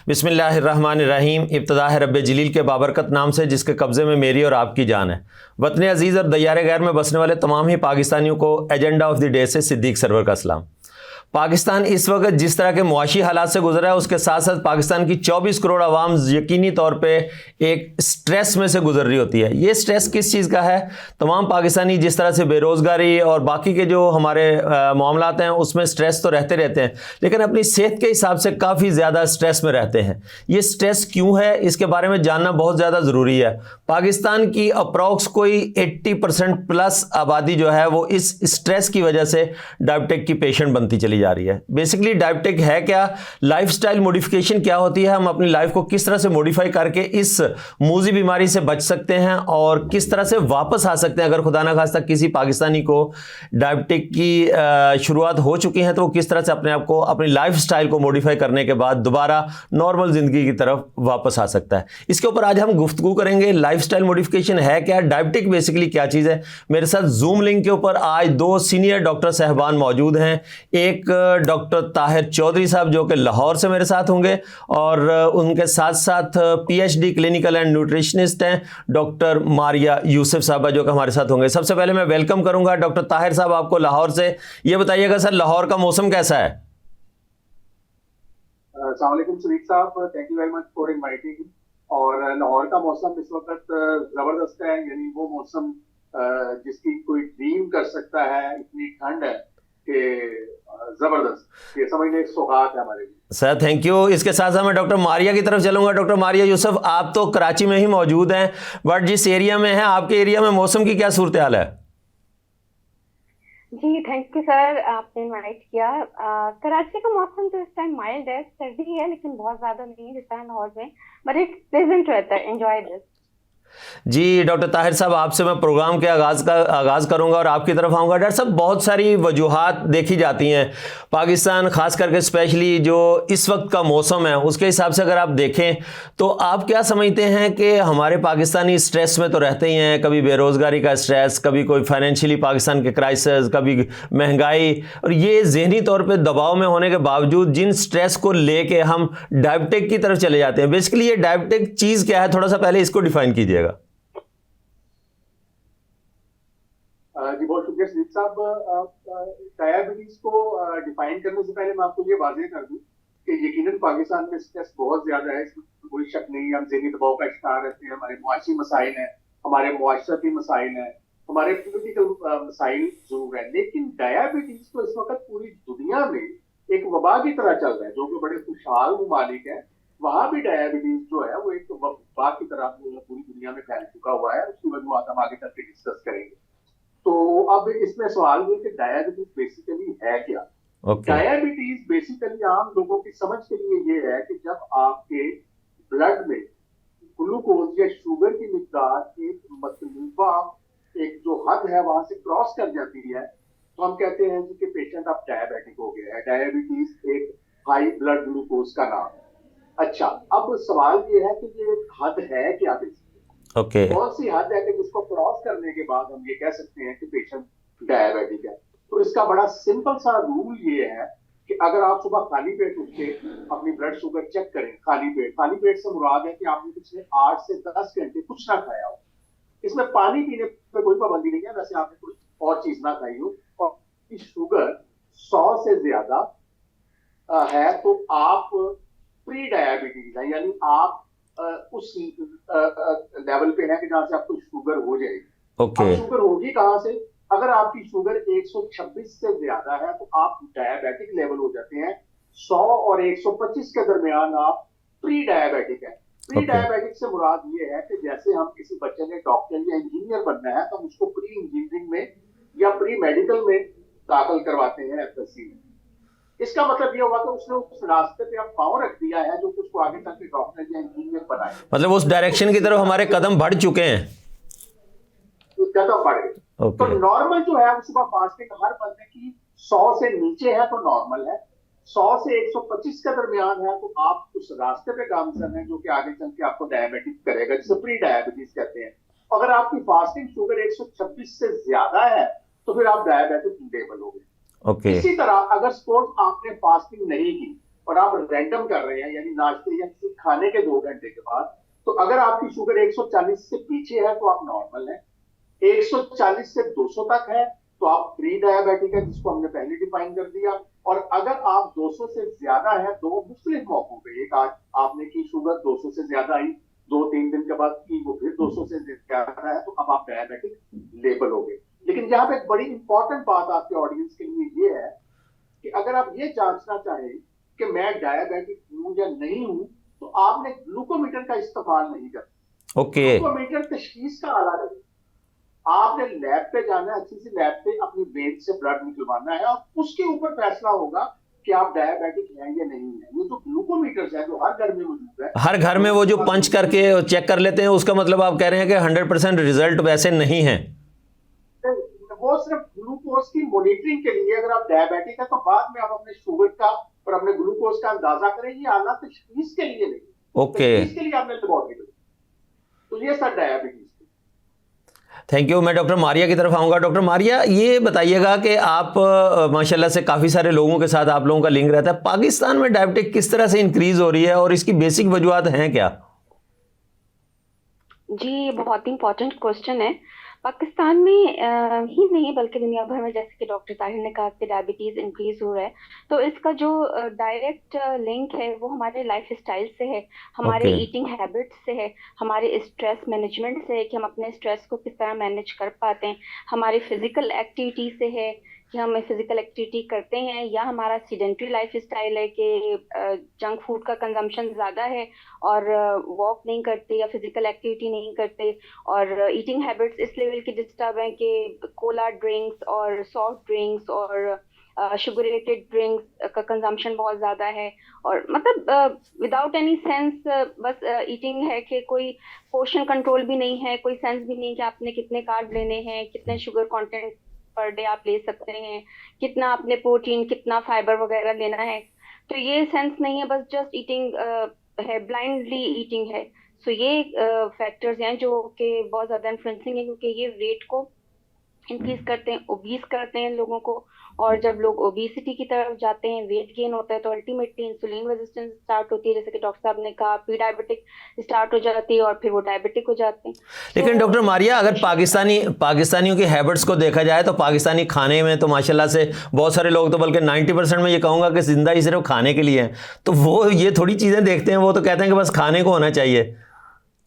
बिस्मिल्लाहिर्रहमानिर्रहीम। इब्तिदा है रब्बे जलील के बाबरकत नाम से जिसके कब्ज़े में मेरी और आपकी जान है। वतन अजीज़ और दयारे गैर में बसने वाले तमाम ही पाकिस्तानियों को एजेंडा ऑफ द डे से सिद्दीक सरवर का सलाम। पाकिस्तान इस वक्त जिस तरह के मुआशी हालात से गुजरा है उसके साथ साथ पाकिस्तान की 24 करोड़ आवाम यकीनी तौर पे एक स्ट्रेस में से गुजर रही होती है। ये स्ट्रेस किस चीज़ का है? तमाम पाकिस्तानी जिस तरह से बेरोज़गारी और बाकी के जो हमारे मामलात हैं उसमें स्ट्रेस तो रहते रहते हैं, लेकिन अपनी सेहत के हिसाब से काफ़ी ज़्यादा स्ट्रेस में रहते हैं। ये स्ट्रेस क्यों है, इसके बारे में जानना बहुत ज़्यादा ज़रूरी है। पाकिस्तान की अप्रॉक्स कोई 80% प्लस आबादी जो है वो इस स्ट्रेस की वजह से डायबिटिक की पेशेंट बनती चली जा रही है। बेसिकली डायबिटिक है क्या, लाइफस्टाइल मॉडिफिकेशन क्या होती है, हम अपनी लाइफ को किस तरह से मॉडिफाई करके इस मूजी बीमारी से बच सकते हैं और किस तरह से वापस आ सकते हैं। अगर खुदा ना खास्ता किसी पाकिस्तानी को डायबिटिक की शुरुआत हो चुकी है तो वो किस तरह से अपने आप को, अपनी लाइफस्टाइल को मॉडिफाई करने के बाद दोबारा नॉर्मल जिंदगी की तरफ वापस आ सकता है। इसके ऊपर आज हम गुफ्तगू करेंगे। लाइफस्टाइल मॉडिफिकेशन है क्या, डायबिटिक बेसिकली क्या चीज़ है। मेरे साथ जूम लिंक के ऊपर आज दो सीनियर डॉक्टर साहबान मौजूद हैं। एक डॉक्टर ताहिर चौधरी साहब जो कि लाहौर से मेरे साथ होंगे और उनके साथ साथ पीएचडी क्लिनिकल एंड न्यूट्रिशनिस्ट हैं डॉक्टर मारिया यूसुफ साहबा जो कि हमारे साथ होंगे। सबसे पहले मैं वेलकम करूंगा डॉक्टर ताहिर साहब आपको लाहौर से। ये बताइएगा सर, लाहौर का मौसम कैसा है? अस्सलाम वालेकुम सदीक साहब, thank you very much for inviting. और लाहौर का मौसम इस वक्त जबरदस्त है, यानी वो मौसम जिसकी कोई ड्रीम कर सकता है। इतनी ठंड है कि जबरदस्त, ये समझने सौगात है हमारे लिए। Sir thank you. इसके साथ साथ मैं डॉक्टर मारिया की तरफ चलूंगा। डॉक्टर मारिया यूसुफ, आप तो कराची में ही मौजूद हैं, बट जिस एरिया में हैं, आपके एरिया में मौसम की क्या सूरत हाल है? जी थैंक यू सर, आपने इनवाइट किया। कराची का मौसम तो इस टाइम माइल्ड है, सर्दी है लेकिन बहुत ज्यादा नहीं है जिस टाइम लाहौर में, बट इट प्लेजेंट रहता है, एंजॉय दिस। जी डॉक्टर ताहिर साहब, आपसे मैं प्रोग्राम के आगाज़ करूंगा और आपकी तरफ आऊंगा। डॉक्टर साहब, बहुत सारी वजूहात देखी जाती हैं पाकिस्तान, ख़ास करके स्पेशली जो इस वक्त का मौसम है उसके हिसाब से अगर आप देखें तो आप क्या समझते हैं कि हमारे पाकिस्तानी स्ट्रेस में तो रहते ही हैं, कभी बेरोज़गारी का स्ट्रेस, कभी कोई फाइनेंशियली पाकिस्तान के क्राइसिस, कभी महंगाई, और ये जहनी तौर पर दबाव में होने के बावजूद जिन स्ट्रेस को लेके हम डायबिटिक की तरफ चले जाते हैं। बेसिकली ये डायबिटिक चीज़ क्या है, थोड़ा सा पहले इसको डिफाइन कीजिएगा। जी बहुत शुक्रिया सदीक साहब। डायबिटीज को डिफाइन करने से पहले मैं आपको ये वाज़ेह कर दूं कि यकीनन पाकिस्तान में स्ट्रेस बहुत ज्यादा है, इसमें कोई शक नहीं। हम ज़हनी दबाव का शिकार रहते हैं, हमारे मुआशी मसाइल हैं, हमारे मुआशरती मसाइल हैं, हमारे पॉलिटिकल मसाइल जरूर है, लेकिन डायबिटीज तो इस वक्त पूरी दुनिया में एक वबा की तरह चल रहा है। जो कि बड़े खुशहाल ममालिक है वहां भी डायबिटीज जो है वो एक वबा की तरह पूरी दुनिया में फैल चुका हुआ है। उसकी वजह हम आगे चल के डिस्कस करेंगे। तो अब इसमें सवाल ये कि डायबिटीज बेसिकली है क्या? डायबिटीज बेसिकली आम लोगों की समझ के लिए ये है कि जब आपके ब्लड में ग्लूकोज या शुगर की मिकदार एक मतलूबा एक जो हद है वहां से क्रॉस कर जाती है तो हम कहते हैं कि पेशेंट अब डायबिटिक हो गया है। डायबिटीज एक हाई ब्लड ग्लूकोज का नाम है। अच्छा, अब सवाल ये है कि ये एक हद है क्या? कौन सी हद है कि जिसको क्रॉस करने के बाद हम ये कह सकते हैं कि पेशेंट डायबिटिक है? तो इसका बड़ा सिंपल सा रूल ये है कि अगर आप सुबह खाली पेट उठ के अपनी ब्लड शुगर चेक करें, खाली पेट से मुराद है कि आपने पिछले 8 से 10 घंटे कुछ ना खाया हो। इसमें पानी पीने पर कोई पाबंदी नहीं है, वैसे आपने कोई और चीज ना खाई हो और शुगर 100 से ज्यादा है तो आप प्री डायबिटीज है, यानी आप उस लेवल पे है कि जहां से आपको शुगर हो जाएगी। अब शुगर होगी कहां से? अगर आपकी शुगर 126 से ज्यादा है तो आप डायबिटिक लेवल हो जाते हैं। 100 और 125 के दरमियान आप प्री डायबिटिक है। प्री डायबिटिक से मुराद ये है कि जैसे हम किसी बच्चे ने डॉक्टर या इंजीनियर बनना है तो हम उसको प्री इंजीनियरिंग में या प्री मेडिकल में दाखिल करवाते हैं एफएससी में। इसका मतलब ये हुआ कि उसने उस रास्ते पे अब पाँव रख दिया है जो कि उसको आगे तक के डॉक्टर या इंजीनियर बनाए, मतलब उस डायरेक्शन की तरफ हमारे कदम बढ़ चुके हैं, कदम बढ़ गए। तो नॉर्मल जो है सुबह फास्टिंग हर बंदे की 100 से नीचे है तो नॉर्मल है, 100 से 125 के दरमियान है तो आप उस रास्ते पे गामजन है जो कि आगे चल के आपको डायबिटीज करेगा, जिसे प्री डायबिटीज कहते हैं। अगर आपकी फास्टिंग शुगर 126 से ज्यादा है तो फिर आप डायबिटिक लेवल हो गए। ओके। इसी तरह अगर सपोज आपने फास्टिंग नहीं की और आप रैंडम कर रहे हैं, यानी नाश्ते या किसी खाने के 2 घंटे के बाद, तो अगर आपकी शुगर 140 से पीछे है तो आप नॉर्मल है, 140 से 200 तक है तो आप प्री डायबिटिक है, जिसको हमने पहले डिफाइन कर दिया। और अगर आप 200 से ज्यादा है, दो मुख्तलिफ मौकों पे, एक आज आपने की शुगर 200 से ज्यादा आई, 2-3 दिन के बाद की वो फिर 200 से ज्यादा है, तो अब आप डायबिटिक लेबल हो गए। लेकिन यहाँ पे एक बड़ी इंपॉर्टेंट बात आपके ऑडियंस के लिए ये है कि अगर आप ये जांचना चाहें कि मैं डायबिटिक हूं या नहीं हूं, तो आपने ग्लूकोमीटर का इस्तेमाल नहीं करना। ओके। ग्लूकोमीटर तशखीस का आला है। आपने लैब पे जाना है, अच्छी सी लैब पे अपनी वेन से ब्लड निकलवाना है और उसके ऊपर फैसला होगा कि आप डायबिटिक हैं या नहीं है। ये जो ग्लूकोमीटर्स है जो हर घर में मौजूद है, हर घर में वो जो पंच करके चेक कर लेते हैं, उसका मतलब आप कह रहे हैं कि 100% रिजल्ट वैसे नहीं है? वो सिर्फ ग्लूकोज की मॉनिटरिंग के लिए। अगर आप डायबिटिक है तो बाद में आप अपने शुगर का और अपने ग्लूकोज का अंदाजा करें, ये आला तशखीस के लिए नहीं, ओके। तशखीस के लिए आपने लेबोरेटरी। तो ये सर डायबिटीज। Thank you. मैं डॉक्टर मारिया की तरफ आऊँगा। डॉक्टर मारिया, ये बताइएगा कि आप माशाल्लाह से काफ़ी सारे लोगों के साथ आप लोगों का लिंक रहता है, पाकिस्तान में डायबिटिक किस तरह से इंक्रीज़ हो रही है और इसकी बेसिक वजूहत हैं क्या? जी, ये बहुत ही इम्पोर्टेंट क्वेश्चन है। पाकिस्तान में ही नहीं बल्कि दुनिया भर में, जैसे कि डॉक्टर ताहिर ने कहा कि डायबिटीज इंक्रीज हो रहा है, तो इसका जो डायरेक्ट लिंक है वो हमारे लाइफ स्टाइल से है, हमारे ओके। ईटिंग हैबिट्स से है, हमारे स्ट्रेस मैनेजमेंट से है कि हम अपने स्ट्रेस को किस तरह मैनेज कर पाते हैं, हमारी फिजिकल एक्टिविटी से है कि हम फिजिकल एक्टिविटी करते हैं, या हमारा सीडेंट्री लाइफ स्टाइल है कि जंक फूड का कंजम्पशन ज़्यादा है और वॉक नहीं करते या फिजिकल एक्टिविटी नहीं करते, और ईटिंग हैबिट्स इस लेवल की डिस्टर्ब हैं कि कोला ड्रिंक्स और सॉफ्ट ड्रिंक्स और शुगरेटेड ड्रिंक्स का कंजम्पशन बहुत ज़्यादा है, और मतलब विदाउट एनी सेंस बस ईटिंग है कि कोई पोर्शन कंट्रोल भी नहीं है, कोई सेंस भी नहीं कि आपने कितने कार्ब लेने हैं, कितने शुगर कंटेंट पर डे आप ले सकते हैं, कितना आपने प्रोटीन, कितना फाइबर वगैरह लेना है। तो ये सेंस नहीं है, बस जस्ट ईटिंग है, ब्लाइंडली ईटिंग है। सो ये फैक्टर्स हैं जो कि बहुत ज़्यादा इन्फ्लुएंसिंग है, क्योंकि ये वेट को इंक्रीज करते हैं, ओबीस करते हैं लोगों को, और जब लोग ओबेसिटी की तरफ जाते हैं, वेट गेन होता है, तो अल्टीमेटली इंसुलिन रेजिस्टेंस स्टार्ट होती है, जैसे कि डॉक्टर साहब ने कहा, प्री डायबिटिक स्टार्ट हो जाती है और फिर वो डायबिटिक हो जाते हैं। लेकिन डॉक्टर मारिया, अगर पाकिस्तानियों की हैबिट्स को देखा जाए तो पाकिस्तानी खाने में तो माशाल्लाह से बहुत सारे लोग, तो बल्कि 90% में ये कहूँगा कि जिंदा ही सिर्फ खाने के लिए हैं, तो वो ये थोड़ी चीज़ें देखते हैं, वो तो कहते हैं कि बस खाने को होना चाहिए।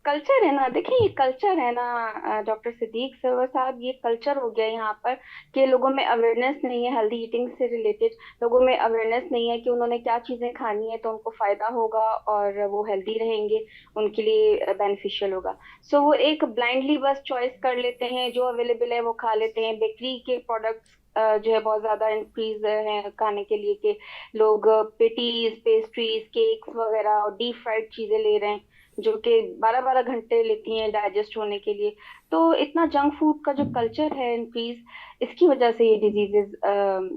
कल्चर है ना, देखिए ये कल्चर है ना डॉक्टर सिद्दीक सरवर साहब, ये कल्चर हो गया यहाँ पर कि लोगों में अवेयरनेस नहीं है हेल्दी ईटिंग से रिलेटेड, लोगों में अवेयरनेस नहीं है कि उन्होंने क्या चीज़ें खानी है तो उनको फ़ायदा होगा और वो हेल्दी रहेंगे, उनके लिए बेनिफिशियल होगा। सो वो एक ब्लाइंडली बस चॉइस कर लेते हैं, जो अवेलेबल है वो खा लेते हैं। बेकरी के प्रोडक्ट्स जो है बहुत ज़्यादा इंक्रीज है खाने के लिए, कि लोग पेटीज, पेस्ट्रीज, केक्स वगैरह और डीप फ्राइड चीज़ें ले रहे हैं जो कि 12-12 घंटे लेती हैं डाइजेस्ट होने के लिए। तो इतना जंक फूड का जो कल्चर है इंक्रीज, इसकी वजह से ये डिजीजेस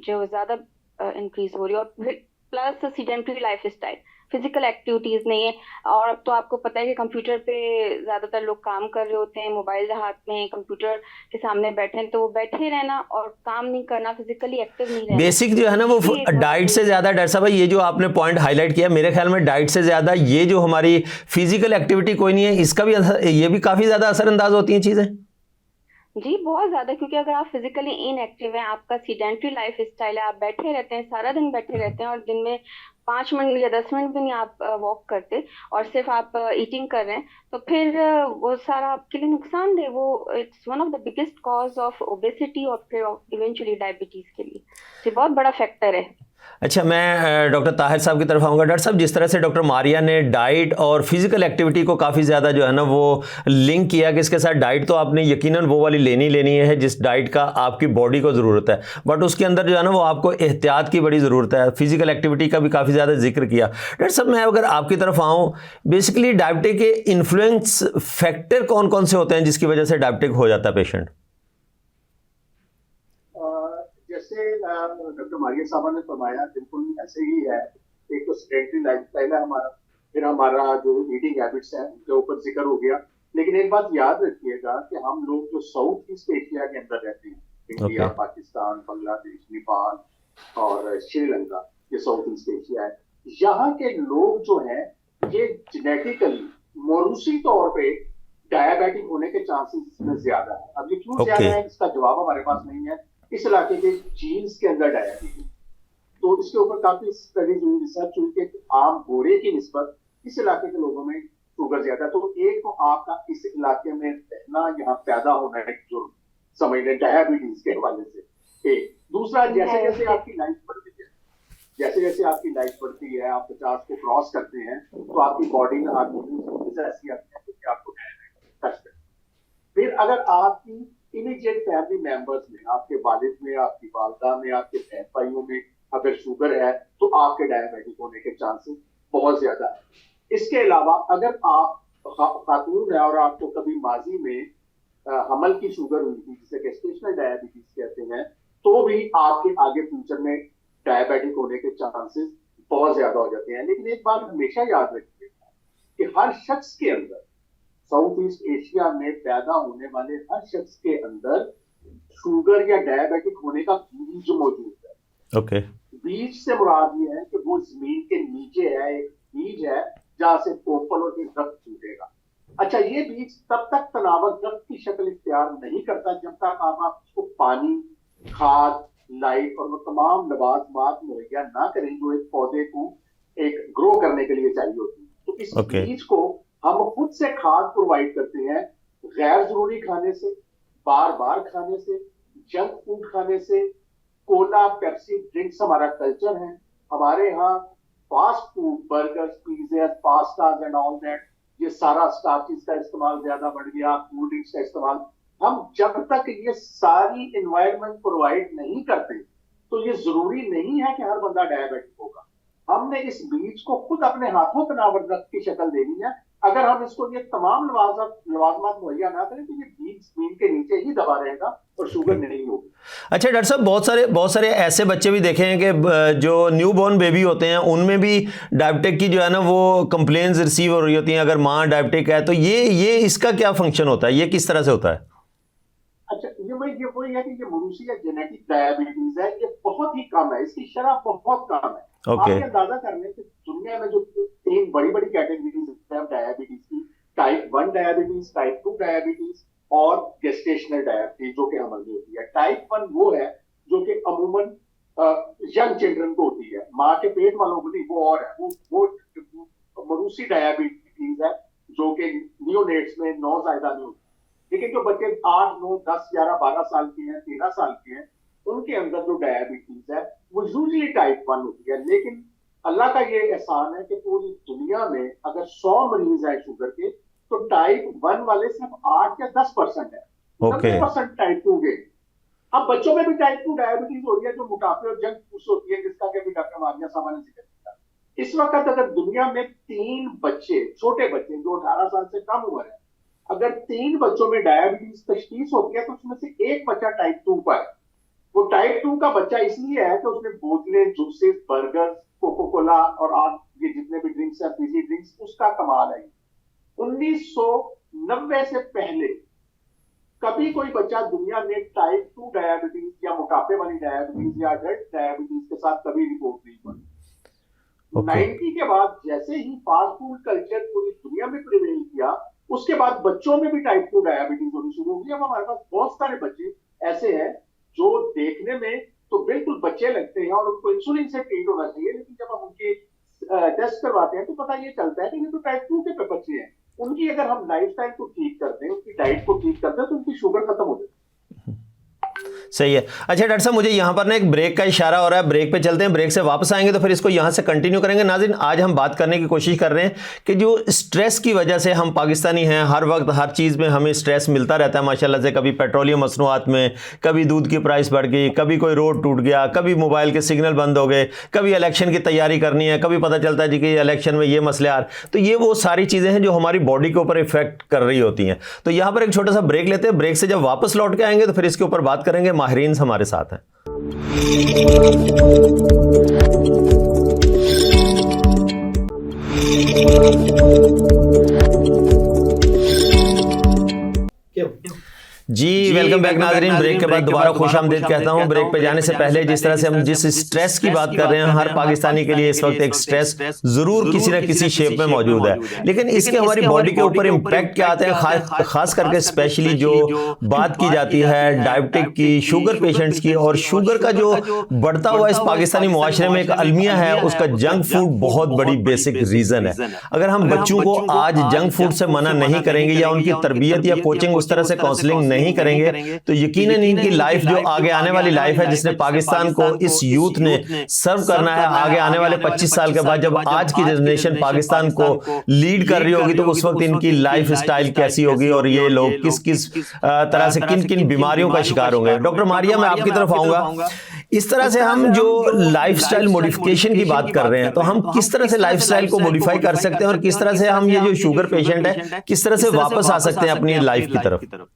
जो ज़्यादा इंक्रीज हो रही है। और plus sedentary life style, physical activities नहीं है। और अब तो आपको पता है कि कंप्यूटर पे ज्यादातर लोग काम कर रहे होते हैं, मोबाइल हाथ में, कंप्यूटर के सामने बैठे हैं, तो वो बैठे रहना और काम नहीं करना, फिजिकली एक्टिव नहीं रहना, बेसिक जो है ना वो डाइट से ज़्यादा, डॉक्टर साहब ये जो आपने पॉइंट हाईलाइट किया, मेरे ख्याल में डाइट से ज़्यादा ये जो हमारी फिजिकल एक्टिविटी कोई नहीं है, इसका भी ये भी काफ़ी ज़्यादा असरअंदाज होती हैं चीज़ें। जी बहुत ज्यादा, क्योंकि अगर आप फिजिकली इनएक्टिव हैं, आपका सीडेंट्री लाइफ स्टाइल है, आप बैठे रहते हैं, सारा दिन बैठे रहते हैं और दिन में 5 मिनट या 10 मिनट भी नहीं आप वॉक करते और सिर्फ आप ईटिंग कर रहे हैं, तो फिर वो सारा आपके लिए नुकसानदेह, वो it's one of the biggest cause of obesity और फिर इवेंचुअली डायबिटीज के लिए ये बहुत बड़ा फैक्टर है। अच्छा, मैं डॉक्टर ताहिर साहब की तरफ आऊँगा। डॉक्टर साहब, जिस तरह से डॉक्टर मारिया ने डाइट और फिजिकल एक्टिविटी को काफ़ी ज़्यादा जो है ना वो लिंक किया कि इसके साथ डाइट तो आपने यकीनन वो वाली लेनी है जिस डाइट का आपकी बॉडी को ज़रूरत है, बट उसके अंदर जो है ना वो आपको एहतियात की बड़ी ज़रूरत है। फिजिकल एक्टिविटी का भी काफ़ी ज़्यादा जिक्र किया। डॉक्टर साहब, मैं अगर आपकी तरफ आऊँ, बेसिकली डायबिटिक के इन्फ्लुएंस फैक्टर कौन कौन से होते हैं जिसकी वजह से डायबिटिक हो जाता है पेशेंट? जैसे डॉक्टर मारिया साहब ने फरमाया, बिल्कुल ऐसे ही है। एक तो सेडेंटरी लाइफस्टाइल है हमारा, फिर हमारा जो ईटिंग हैबिट्स है उनके ऊपर जिक्र हो गया। लेकिन एक बात याद रखिएगा कि हम लोग जो साउथ ईस्ट एशिया के अंदर रहते हैं, इंडिया, पाकिस्तान, बांग्लादेश, नेपाल, और श्रीलंका, ये साउथ ईस्ट एशिया है, यहाँ के लोग जो हैं ये जेनेटिकली मौरूसी तौर पे डायबिटिक होने के चांसेस इसमें ज्यादा है। अब ये क्यों ज्यादा है इसका जवाब हमारे पास नहीं है। इस इलाके के जीन्स के अंदर डायबिटीज, तो इसके ऊपर काफी स्टडीज हुई, रिसर्च हुई कि आम गोरे की निस्बत इस इलाके के लोगों में शुगर ज्यादा। तो एक तो आपका इस इलाके में रहना, यहाँ पैदा होना है जो समझ लें डायबिटीज के हवाले से एक। दूसरा, जैसे जैसे आपकी लाइफ बढ़ती है, जैसे जैसे आपकी लाइफ बढ़ती है, आप 50 को क्रॉस करते हैं, तो आपकी बॉडी में हार्मोन्स ऐसी आती है कि आपको टच करते हैं। फिर अगर आपकी इमीडिएट फैमिली मेंबर्स में, आपके वालिद में, आपकी वालदा में, आपके बहन भाइयों में अगर शुगर है, तो आपके डायबिटिक होने के चांसेस बहुत ज्यादा है। इसके अलावा अगर आप खातून है और आपको कभी माजी में हमल की शुगर हुई थी, जिसे गेस्टेशनल डायबिटीज कहते हैं, तो भी आपके आगे फ्यूचर में डायबिटिक होने के चांसेस बहुत ज्यादा हो जाते हैं। लेकिन एक बात हमेशा याद रखिए कि हर शख्स के अंदर, साउथ ईस्ट एशिया में पैदा होने वाले हर शख्स के अंदर शुगर या डायबिटिक होने का बीज मौजूद है। ओके। बीज से मुराद ये है कि वो जमीन के नीचे है, एक बीज है जहां से पोपल और दरख्त टूटेगा। अच्छा, ये बीज तब तक तनावर दरख्त की शक्ल इख्तियार नहीं करता जब तक आप उसको पानी, खाद, लाइट और वो तमाम लवाजमात मुहैया ना करें जो एक पौधे को एक ग्रो करने के लिए चाहिए होती है। तो इस बीज को हम खुद से खाद प्रोवाइड करते हैं, गैर जरूरी खाने से, बार बार खाने से, जंक फूड खाने से। कोला, पेप्सी ड्रिंक्स हमारा कल्चर है। हमारे यहाँ fast food, burgers, pizza, pastas and all that, ये सारा स्टार्चेस का इस्तेमाल ज्यादा बढ़ गया, कोल्ड ड्रिंक्स का इस्तेमाल। हम जब तक ये सारी एनवायरनमेंट प्रोवाइड नहीं करते, तो ये जरूरी नहीं है कि हर बंदा डायबिटिक होगा। हमने इस बीज को खुद अपने हाथों तनावर दरख्त की शक्ल देनी है। अगर हम इसको ये तमाम लवाजमात मुहैया ना करें, तो ये बीज जमीन के नीचे ही दबा रहेगा और शुगर नहीं होगी। अच्छा डॉक्टर साहब, बहुत सारे ऐसे बच्चे भी देखे हैं कि जो न्यू बॉर्न बेबी होते हैं उनमें भी डायबिटिक की जो है ना वो कंप्लेंट्स रिसीव हो रही होती हैं अगर माँ डायबिटिक है तो। ये इसका क्या फंक्शन होता है, ये किस तरह से होता है? अच्छा, ये वही है कि ये मौरूसी या जेनेटिक डायबिटीज है, ये बहुत ही कम है, इसकी शरह बहुत कम है। Okay. आप अंदाजा कर लें कि दुनिया में जो 3 बड़ी बड़ी कैटेगरीज है डायबिटीज की, टाइप 1 डायबिटीज, टाइप 2 डायबिटीज और गेस्टेशनल डायबिटीज, जो कि हमल में होती है। टाइप 1 वो है जो कि अमूमन यंग चिल्ड्रन को होती है, माँ के पेट वालों को नहीं, वो और है, वो मौरूसी डायबिटीज है जो कि नियोनेट्स में, नौज़ायदा में होती है। लेकिन जो बच्चे 8, 9, 10, 11, 12 साल के हैं, 13 साल के हैं, उनके अंदर जो डायबिटीज है वो यूजुअली टाइप 1 होती है। लेकिन अल्लाह का ये एहसान है कि पूरी दुनिया में अगर 100 मरीज है शुगर के, तो टाइप 1 वाले सिर्फ 8 या 10% है, 90% टाइप 2 के। अब बच्चों में भी टाइप 2 डायबिटीज हो रही है जो मोटापे और जंक फूड होती है, जिसका कि डॉक्टर मारिया साहब ने जिक्र किया। इस वक्त अगर दुनिया में 3 बच्चे, छोटे बच्चे जो 18 साल से कम उम्र है, अगर 3 बच्चों में डायबिटीज तशखीस होती है, तो उसमें से एक बच्चा टाइप 2 का है। वो टाइप 2 का बच्चा इसलिए है कि उसने बोतलें, जूसेस, बर्गर, कोको कोला और आज ये जितने भी ड्रिंक्स है, फीजी ड्रिंक्स, उसका कमाल है। 1990 से पहले कभी कोई बच्चा दुनिया में टाइप 2 डायबिटीज या मोटापे वाली डायबिटीज या अडल्ट डायबिटीज के साथ कभी रिपोर्ट नहीं हुई। 90 के बाद जैसे ही फास्ट फूड कल्चर पूरी दुनिया में प्रिवेल किया, उसके बाद बच्चों में भी टाइप 2 डायबिटीज होनी शुरू हो गई। अब हमारे पास बहुत सारे बच्चे ऐसे हैं जो देखने में तो बिल्कुल बच्चे लगते हैं और उनको इंसुलिन से ट्रीट होना चाहिए, लेकिन जब हम उनके टेस्ट करवाते हैं तो पता ये चलता है कि ये तो टाइप 2 के बच्चे हैं। उनकी अगर हम लाइफस्टाइल को ठीक कर दें, उनकी डाइट को ठीक कर दें, तो उनकी शुगर खत्म हो जाती है। सही है। अच्छा डॉक्टर साहब, मुझे यहाँ पर ना एक ब्रेक का इशारा हो रहा है, ब्रेक पे चलते हैं, ब्रेक से वापस आएंगे तो फिर इसको यहाँ से कंटिन्यू करेंगे। नाज़रीन, आज हम बात करने की कोशिश कर रहे हैं कि जो स्ट्रेस की वजह से हम पाकिस्तानी हैं, हर वक्त हर चीज़ में हमें स्ट्रेस मिलता रहता है माशाल्लाह से। कभी पेट्रोलियम मसनूआत में, कभी दूध की प्राइस बढ़ गई, कभी कोई रोड टूट गया, कभी मोबाइल के सिग्नल बंद हो गए, कभी इलेक्शन की तैयारी करनी है, कभी पता चलता है जी कि इलेक्शन में ये मसले आ रहे। तो ये वो सारी चीज़ें हैं जो हमारी बॉडी के ऊपर इफेक्ट कर रही होती हैं। तो यहाँ पर एक छोटा सा ब्रेक लेते हैं, ब्रेक से जब वापस लौट के आएंगे तो फिर इसके ऊपर बात करेंगे। माहिरीन हमारे साथ हैं। जी वेलकम बैक नाजरीन। ब्रेक के बाद दोबारा खुशामदीद कहता हूं। ब्रेक पे जाने से पहले जिस तरह से हम जिस स्ट्रेस की बात कर रहे हैं, हर पाकिस्तानी के लिए इस वक्त एक स्ट्रेस जरूर किसी ना किसी शेप में मौजूद है, लेकिन इसके हमारी बॉडी के ऊपर इम्पैक्ट क्या आते हैं, खास करके स्पेशली जो बात की जाती है डायबिटिक की, शुगर पेशेंट्स की, और शुगर का जो बढ़ता हुआ इस पाकिस्तानी मुआशरे में एक अलमिया है, उसका जंक फूड बहुत बड़ी बेसिक रीजन है। अगर हम बच्चों को आज जंक फूड से मना नहीं करेंगे या उनकी तरबियत या कोचिंग उस तरह से काउंसलिंग नहीं करेंगे तो यकीनन इनकी लाइफ जो आगे आने वाली लाइफ है, जिसने पाकिस्तान को इस यूथ ने सर्व करना है आगे आने वाले 25 साल के बाद, जब आज की जनरेशन पाकिस्तान को लीड कर रही होगी तो उस वक्त इनकी लाइफ स्टाइल कैसी होगी और ये लोग किस किस तरह से किन किन बीमारियों का शिकार होंगे। डॉक्टर मारिया, मैं आपकी तरफ आऊंगा। इस तरह से हम जो लाइफस्टाइल मॉडिफिकेशन की बात कर रहे हैं, तो हम किस तरह से लाइफस्टाइल को मॉडिफाई कर सकते हैं और किस तरह से हम ये जो शुगर पेशेंट है किस तरह से वापस आ सकते हैं अपनी लाइफ की तरफ?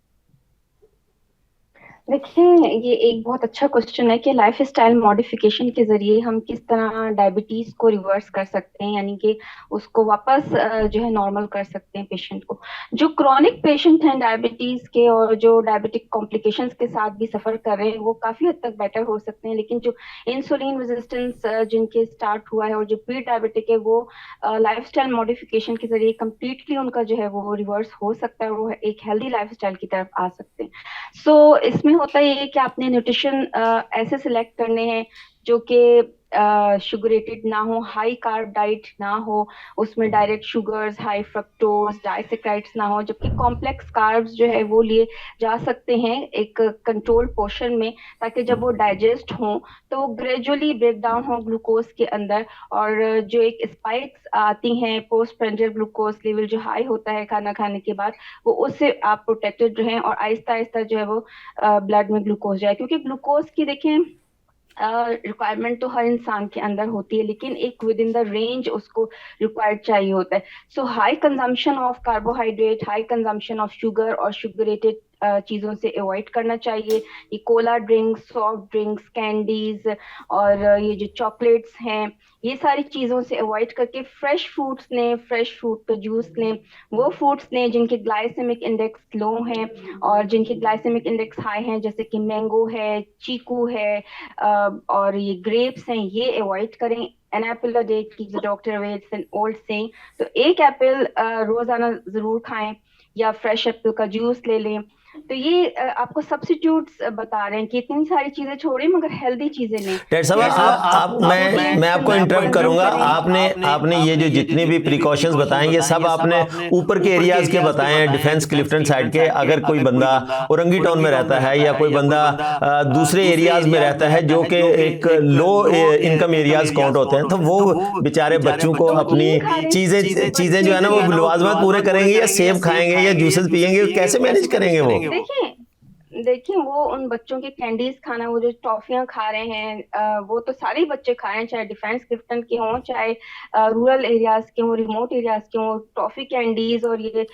देखिए, ये एक बहुत अच्छा क्वेश्चन है कि लाइफ स्टाइल मॉडिफिकेशन के जरिए हम किस तरह डायबिटीज को रिवर्स कर सकते हैं, यानी कि उसको वापस जो है नॉर्मल कर सकते हैं पेशेंट को। जो क्रॉनिक पेशेंट हैं डायबिटीज के और जो डायबिटिक कॉम्प्लिकेशंस के साथ भी सफर कर रहे हैं, वो काफी हद तक बेटर हो सकते हैं, लेकिन जो इंसुलिन रेजिस्टेंस जिनके स्टार्ट हुआ है और जो प्री डायबिटिक है, वो लाइफस्टाइल मॉडिफिकेशन के जरिए कम्प्लीटली उनका जो है वो रिवर्स हो सकता है, वो एक हेल्दी लाइफस्टाइल की तरफ आ सकते हैं। सो इसमें होता ये है कि आपने न्यूट्रिशन ऐसे सिलेक्ट करने हैं जो कि शुगरेटेड ना हो, हाई कार्ब डाइट ना हो, उसमें direct sugars, high fructose, disaccharides ना हो, जबकि कॉम्प्लेक्स कार्ब्स जो है वो लिए जा सकते हैं एक कंट्रोल पोर्शन में, ताकि जब वो डाइजेस्ट हो तो वो ग्रेजुअली ब्रेक डाउन हो ग्लूकोज के अंदर, और जो एक स्पाइक्स आती हैं पोस्ट प्रेंडियल ग्लूकोज लेवल जो हाई होता है खाना खाने के बाद, वो उससे आप प्रोटेक्टेड रहें और आहिस्ता आहिस्ता जो है वो ब्लड में ग्लूकोज जाए। क्योंकि ग्लूकोज की देखें रिक्वायरमेंट तो हर इंसान के अंदर होती है, लेकिन एक विद इन द रेंज उसको रिक्वायर्ड चाहिए होता है। So high consumption of carbohydrate, high consumption of sugar और शुगरेटेड चीज़ों से अवॉइड करना चाहिए। ये cola drinks, soft drinks, candies और ये जो चॉकलेट्स हैं, ये सारी चीज़ों से अवॉइड करके फ्रेश फ्रूट्स लें, फ्रेश फ्रूट का जूस लें, वो फ्रूट्स लें जिनके ग्लाइसेमिक इंडेक्स लो हैं और जिनके ग्लाइसेमिक इंडेक्स हाई हैं, जैसे कि मैंगो है, चीकू है और ये ग्रेप्स हैं, ये अवॉइड करें। एन एप्पल अ डे की doctor awaits an old saying, तो एक एप्पल रोजाना जरूर खाएं या फ्रेश एप्पल का जूस ले लें। तो ये आपको सब्स्टिट्यूट्स बता रहे हैं कि इतनी सारी चीजें छोड़ें मगर हेल्दी चीजें लें। डॉक्टर साहब, मैं आपको इंटरप्ट करूंगा। आपने ये जो जितने भी प्रिकॉशंस बताएं, ये सब आपने ऊपर के एरियाज के बताए हैं, डिफेंस क्लिफ्टन साइड के। अगर कोई बंदा औरंगी टाउन में रहता है या कोई बंदा दूसरे एरियाज में रहता है जो कि एक लो इनकम एरियाज काउंट होते हैं, तो वो बेचारे बच्चों को अपनी चीजें जो है ना वो लवाजमात पूरे करेंगे या सेब खाएंगे या जूसेस पियेंगे, कैसे मैनेज करेंगे वो? देखिए वो उन बच्चों के कैंडीज खाना, वो जो टॉफियां खा रहे हैं, वो तो सारे बच्चे खा रहे हैं, चाहे डिफेंस क्लिफ्टन के हों, चाहे रूरल एरियाज के हों, रिमोट एरियाज के हों। टॉफी कैंडीज और ये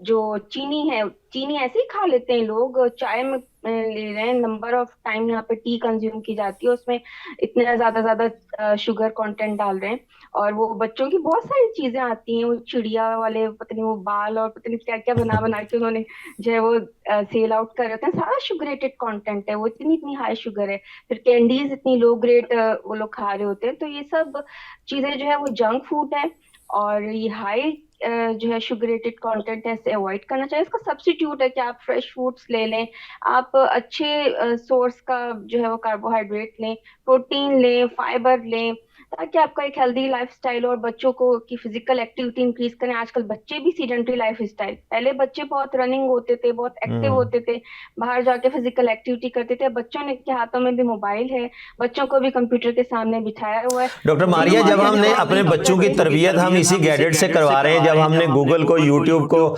जो चीनी है, चीनी ऐसे ही खा लेते हैं लोग, चाय में ले रहे हैं। नंबर ऑफ टाइम यहाँ पे टी कंज्यूम की जाती है, उसमें इतने ज्यादा शुगर कंटेंट डाल रहे हैं। और वो बच्चों की बहुत सारी चीजें आती हैं, वो चिड़िया वाले पता नहीं वो बाल और पता नहीं क्या क्या बना के उन्होंने जो है वो सेल आउट कर रहे थे, सारा शुगरेटेड कंटेंट है, वो इतनी हाई शुगर है। फिर कैंडीज इतनी लो ग्रेड वो लोग खा रहे होते हैं। तो ये सब चीजें जो है वो जंक फूड है और ये हाई जो है शुगरेटेड कंटेंट है, इसे अवॉइड करना चाहिए। इसका सब्स्टिट्यूट है कि आप फ्रेश फ्रूट्स ले लें, आप अच्छे सोर्स का जो है वो कार्बोहाइड्रेट लें, प्रोटीन लें, फाइबर लें, ताकि आपका एक हेल्दी लाइफस्टाइल और बच्चों को की फिजिकल एक्टिविटी इंक्रीज करें। आजकल बच्चे भी सीडेंटरी लाइफस्टाइल, पहले बच्चे बहुत रनिंग होते थे, बहुत एक्टिव होते थे, बाहर जाके फिजिकल एक्टिविटी करते थे। बच्चों के हाथों में भी मोबाइल है, बच्चों को भी कंप्यूटर के सामने बिठाया हुआ है। डॉक्टर मारिया, जब हमने अपने बच्चों की तरबियत हम इसी गैजेट से करवा रहे हैं, जब हमने गूगल को, यूट्यूब को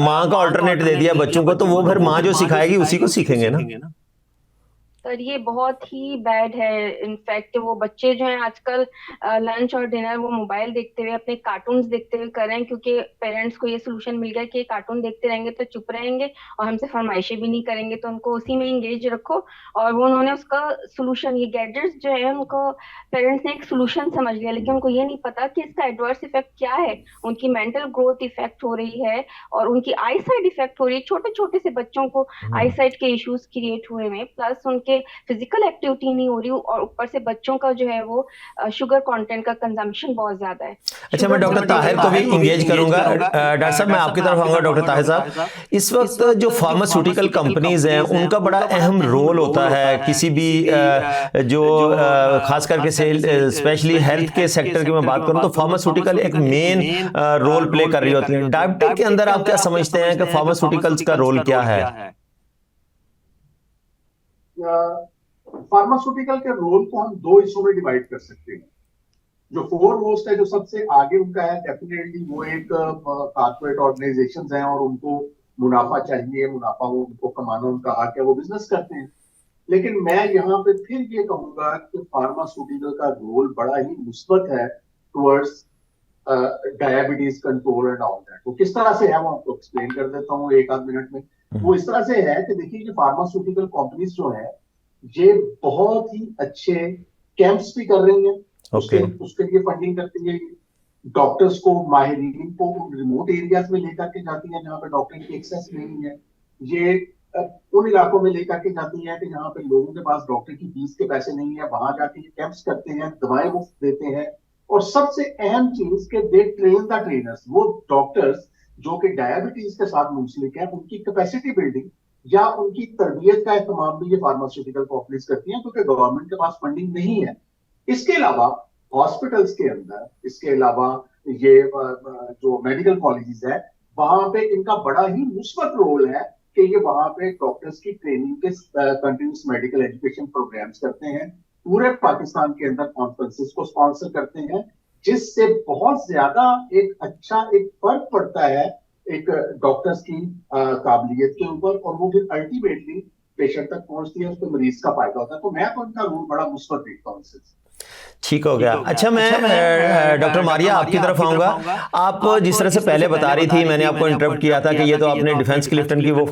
माँ का ऑल्टरनेट दे दिया बच्चों को, तो वो फिर माँ जो सिखाएगी उसी को सीखेंगे ना? सर ये बहुत ही बैड है। इनफैक्ट वो बच्चे जो हैं आजकल लंच और डिनर वो मोबाइल देखते हुए, अपने कार्टून्स देखते हुए कर रहे हैं, क्योंकि पेरेंट्स को ये सोल्यूशन मिल गया कि ये कार्टून देखते रहेंगे तो चुप रहेंगे और हमसे फरमाइशें भी नहीं करेंगे, तो उनको उसी में इंगेज रखो। और वो उन्होंने उसका सोल्यूशन, ये गैजेट्स जो है उनको पेरेंट्स ने एक सोल्यूशन समझ लिया, लेकिन उनको ये नहीं पता कि इसका एडवर्स इफेक्ट क्या है। उनकी मेंटल ग्रोथ इफेक्ट हो रही है और उनकी आई साइड इफेक्ट हो रही है। छोटे छोटे से बच्चों को आई साइट के इश्यूज क्रिएट हुए हैं, प्लस उनके फिजिकल एक्टिविटी नहीं हो रही और ऊपर से बच्चों का जो है वो शुगर कंटेंट का कंजम्पशन बहुत ज्यादा है। अच्छा, मैं डॉक्टर ताहिर को भी इंगेज करूंगा। डॉक्टर साहब, मैं आपकी तरफ आऊंगा। डॉक्टर ताहिर साहब, इस वक्त जो फार्मास्यूटिकल कंपनीज हैं उनका बड़ा अहम रोल होता है किसी भी जो खास करके स्पेशली हेल्थ के सेक्टर की मैं बात करूं तो फार्मास्यूटिकल एक मेन रोल प्ले कर रही होती है। डायबिटिक के अंदर आप क्या समझते हैं कि फार्मास्यूटिकल्स का रोल क्या है? फार्मास्यूटिकल के रोल को हम दो हिस्सों में डिवाइड कर सकते हैं। जो फोर मोस्ट है, जो सबसे आगे उनका है, डेफिनेटली वो एक कॉर्पोरेट ऑर्गेनाइजेशंस हैं और उनको मुनाफा चाहिए, मुनाफा वो उनको कमाना उनका हक है, वो बिजनेस करते हैं। लेकिन मैं यहाँ पे फिर ये कहूंगा कि फार्मास्यूटिकल का रोल बड़ा ही मुस्बत है towards diabetes control and all that. वो किस तरह से है वो आपको एक्सप्लेन कर देता हूँ एक आध मिनट में। वो इस तरह से है कि देखिए, ये फार्मास्यूटिकल कंपनीज जो है ये बहुत ही अच्छे कैंप्स भी कर रही हैं। उसके लिए फंडिंग करती है। डॉक्टर्स को, माहिरीन को रिमोट एरियाज में लेकर के जाती है जहाँ पे डॉक्टर की एक्सेस नहीं है। ये उन इलाकों में लेकर के जाती है कि जहाँ पे लोगों के पास डॉक्टर की फीस के पैसे नहीं है, वहां जाके कैंप्स करते हैं, दवाएं मुफ्त देते हैं। और सबसे अहम चीज के दे ट्रेन द ट्रेनर्स, वो डॉक्टर्स जो कि डायबिटीज के साथ मुंसलिक है, उनकी कैपेसिटी बिल्डिंग या उनकी तरबियत का एहतमाम भी ये फार्मास्यूटिकल कंपनीज करती हैं, क्योंकि गवर्नमेंट के पास फंडिंग नहीं है। इसके अलावा हॉस्पिटल्स के अंदर, इसके अलावा ये जो मेडिकल कॉलेजेस है, वहां पे इनका बड़ा ही मुस्बत रोल है कि ये वहां पे डॉक्टर्स की ट्रेनिंग के कंटिन्यूस मेडिकल एजुकेशन प्रोग्राम्स करते हैं। पूरे पाकिस्तान के अंदर कॉन्फ्रेंसेस को स्पॉन्सर करते हैं, जिससे बहुत ज्यादा एक अच्छा एक फर्क पड़ता है एक डॉक्टर्स की काबिलियत के ऊपर, और वो फिर अल्टीमेटली पेशेंट तक पहुंचती है, उसको मरीज का फायदा होता है। तो मैं तो उनका रोल बड़ा मुस्बत देखता हूँ इससे। ठीक हो गया। अच्छा, मैं डॉक्टर मारिया आपकी तरफ आऊंगा। आप जिस तरह से पहले बता रही थी, मैंने आपको इंटरप्ट किया था कि ये तो आपने डिफेंस क्लिफ्टन की वो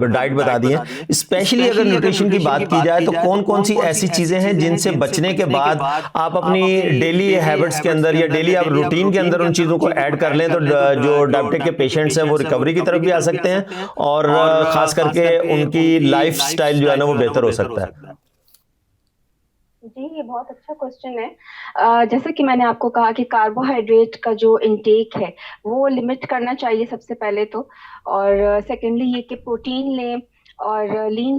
डाइट बता दी है। स्पेशली अगर न्यूट्रिशन की बात की जाए तो कौन कौन सी ऐसी चीजें हैं जिनसे बचने के बाद आप अपनी डेली हैबिट्स के अंदर या डेली आप रूटीन के अंदर उन चीजों को ऐड कर लें तो जो डायबिटिक के पेशेंट्स हैं वो रिकवरी की तरफ भी आ सकते हैं और खास करके उनकी लाइफ स्टाइल जो है ना वो बेहतर हो सकता है? जी, ये बहुत अच्छा क्वेश्चन है। जैसे कि मैंने आपको कहा कि कार्बोहाइड्रेट का जो इंटेक है वो लिमिट करना चाहिए सबसे पहले तो। और सेकेंडली ये कि प्रोटीन लें, और लीन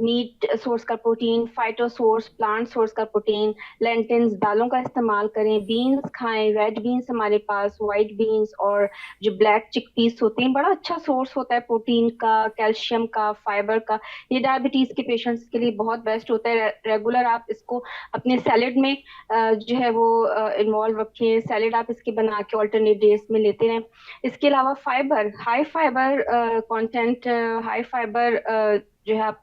मीट सोर्स का protein, phyto source plant source का प्रोटीन, लेंटिल्स दालों का इस्तेमाल करें, बीन्स खाएं, रेड बीन्स हमारे पास, वाइट बीन्स और जो ब्लैक चिकपीस होते हैं, बड़ा अच्छा सोर्स होता है प्रोटीन का, कैल्शियम का, फाइबर का। ये डायबिटीज के पेशेंट्स के लिए बहुत बेस्ट होता है। रेगुलर आप इसको अपने सैलेड में जो है वो इन्वॉल्व रखें। सैलेड आप इसके बना के ऑल्टरनेट डेज में लेते रहें। इसके अलावा fibre, high fibre content, high fibre जो है आप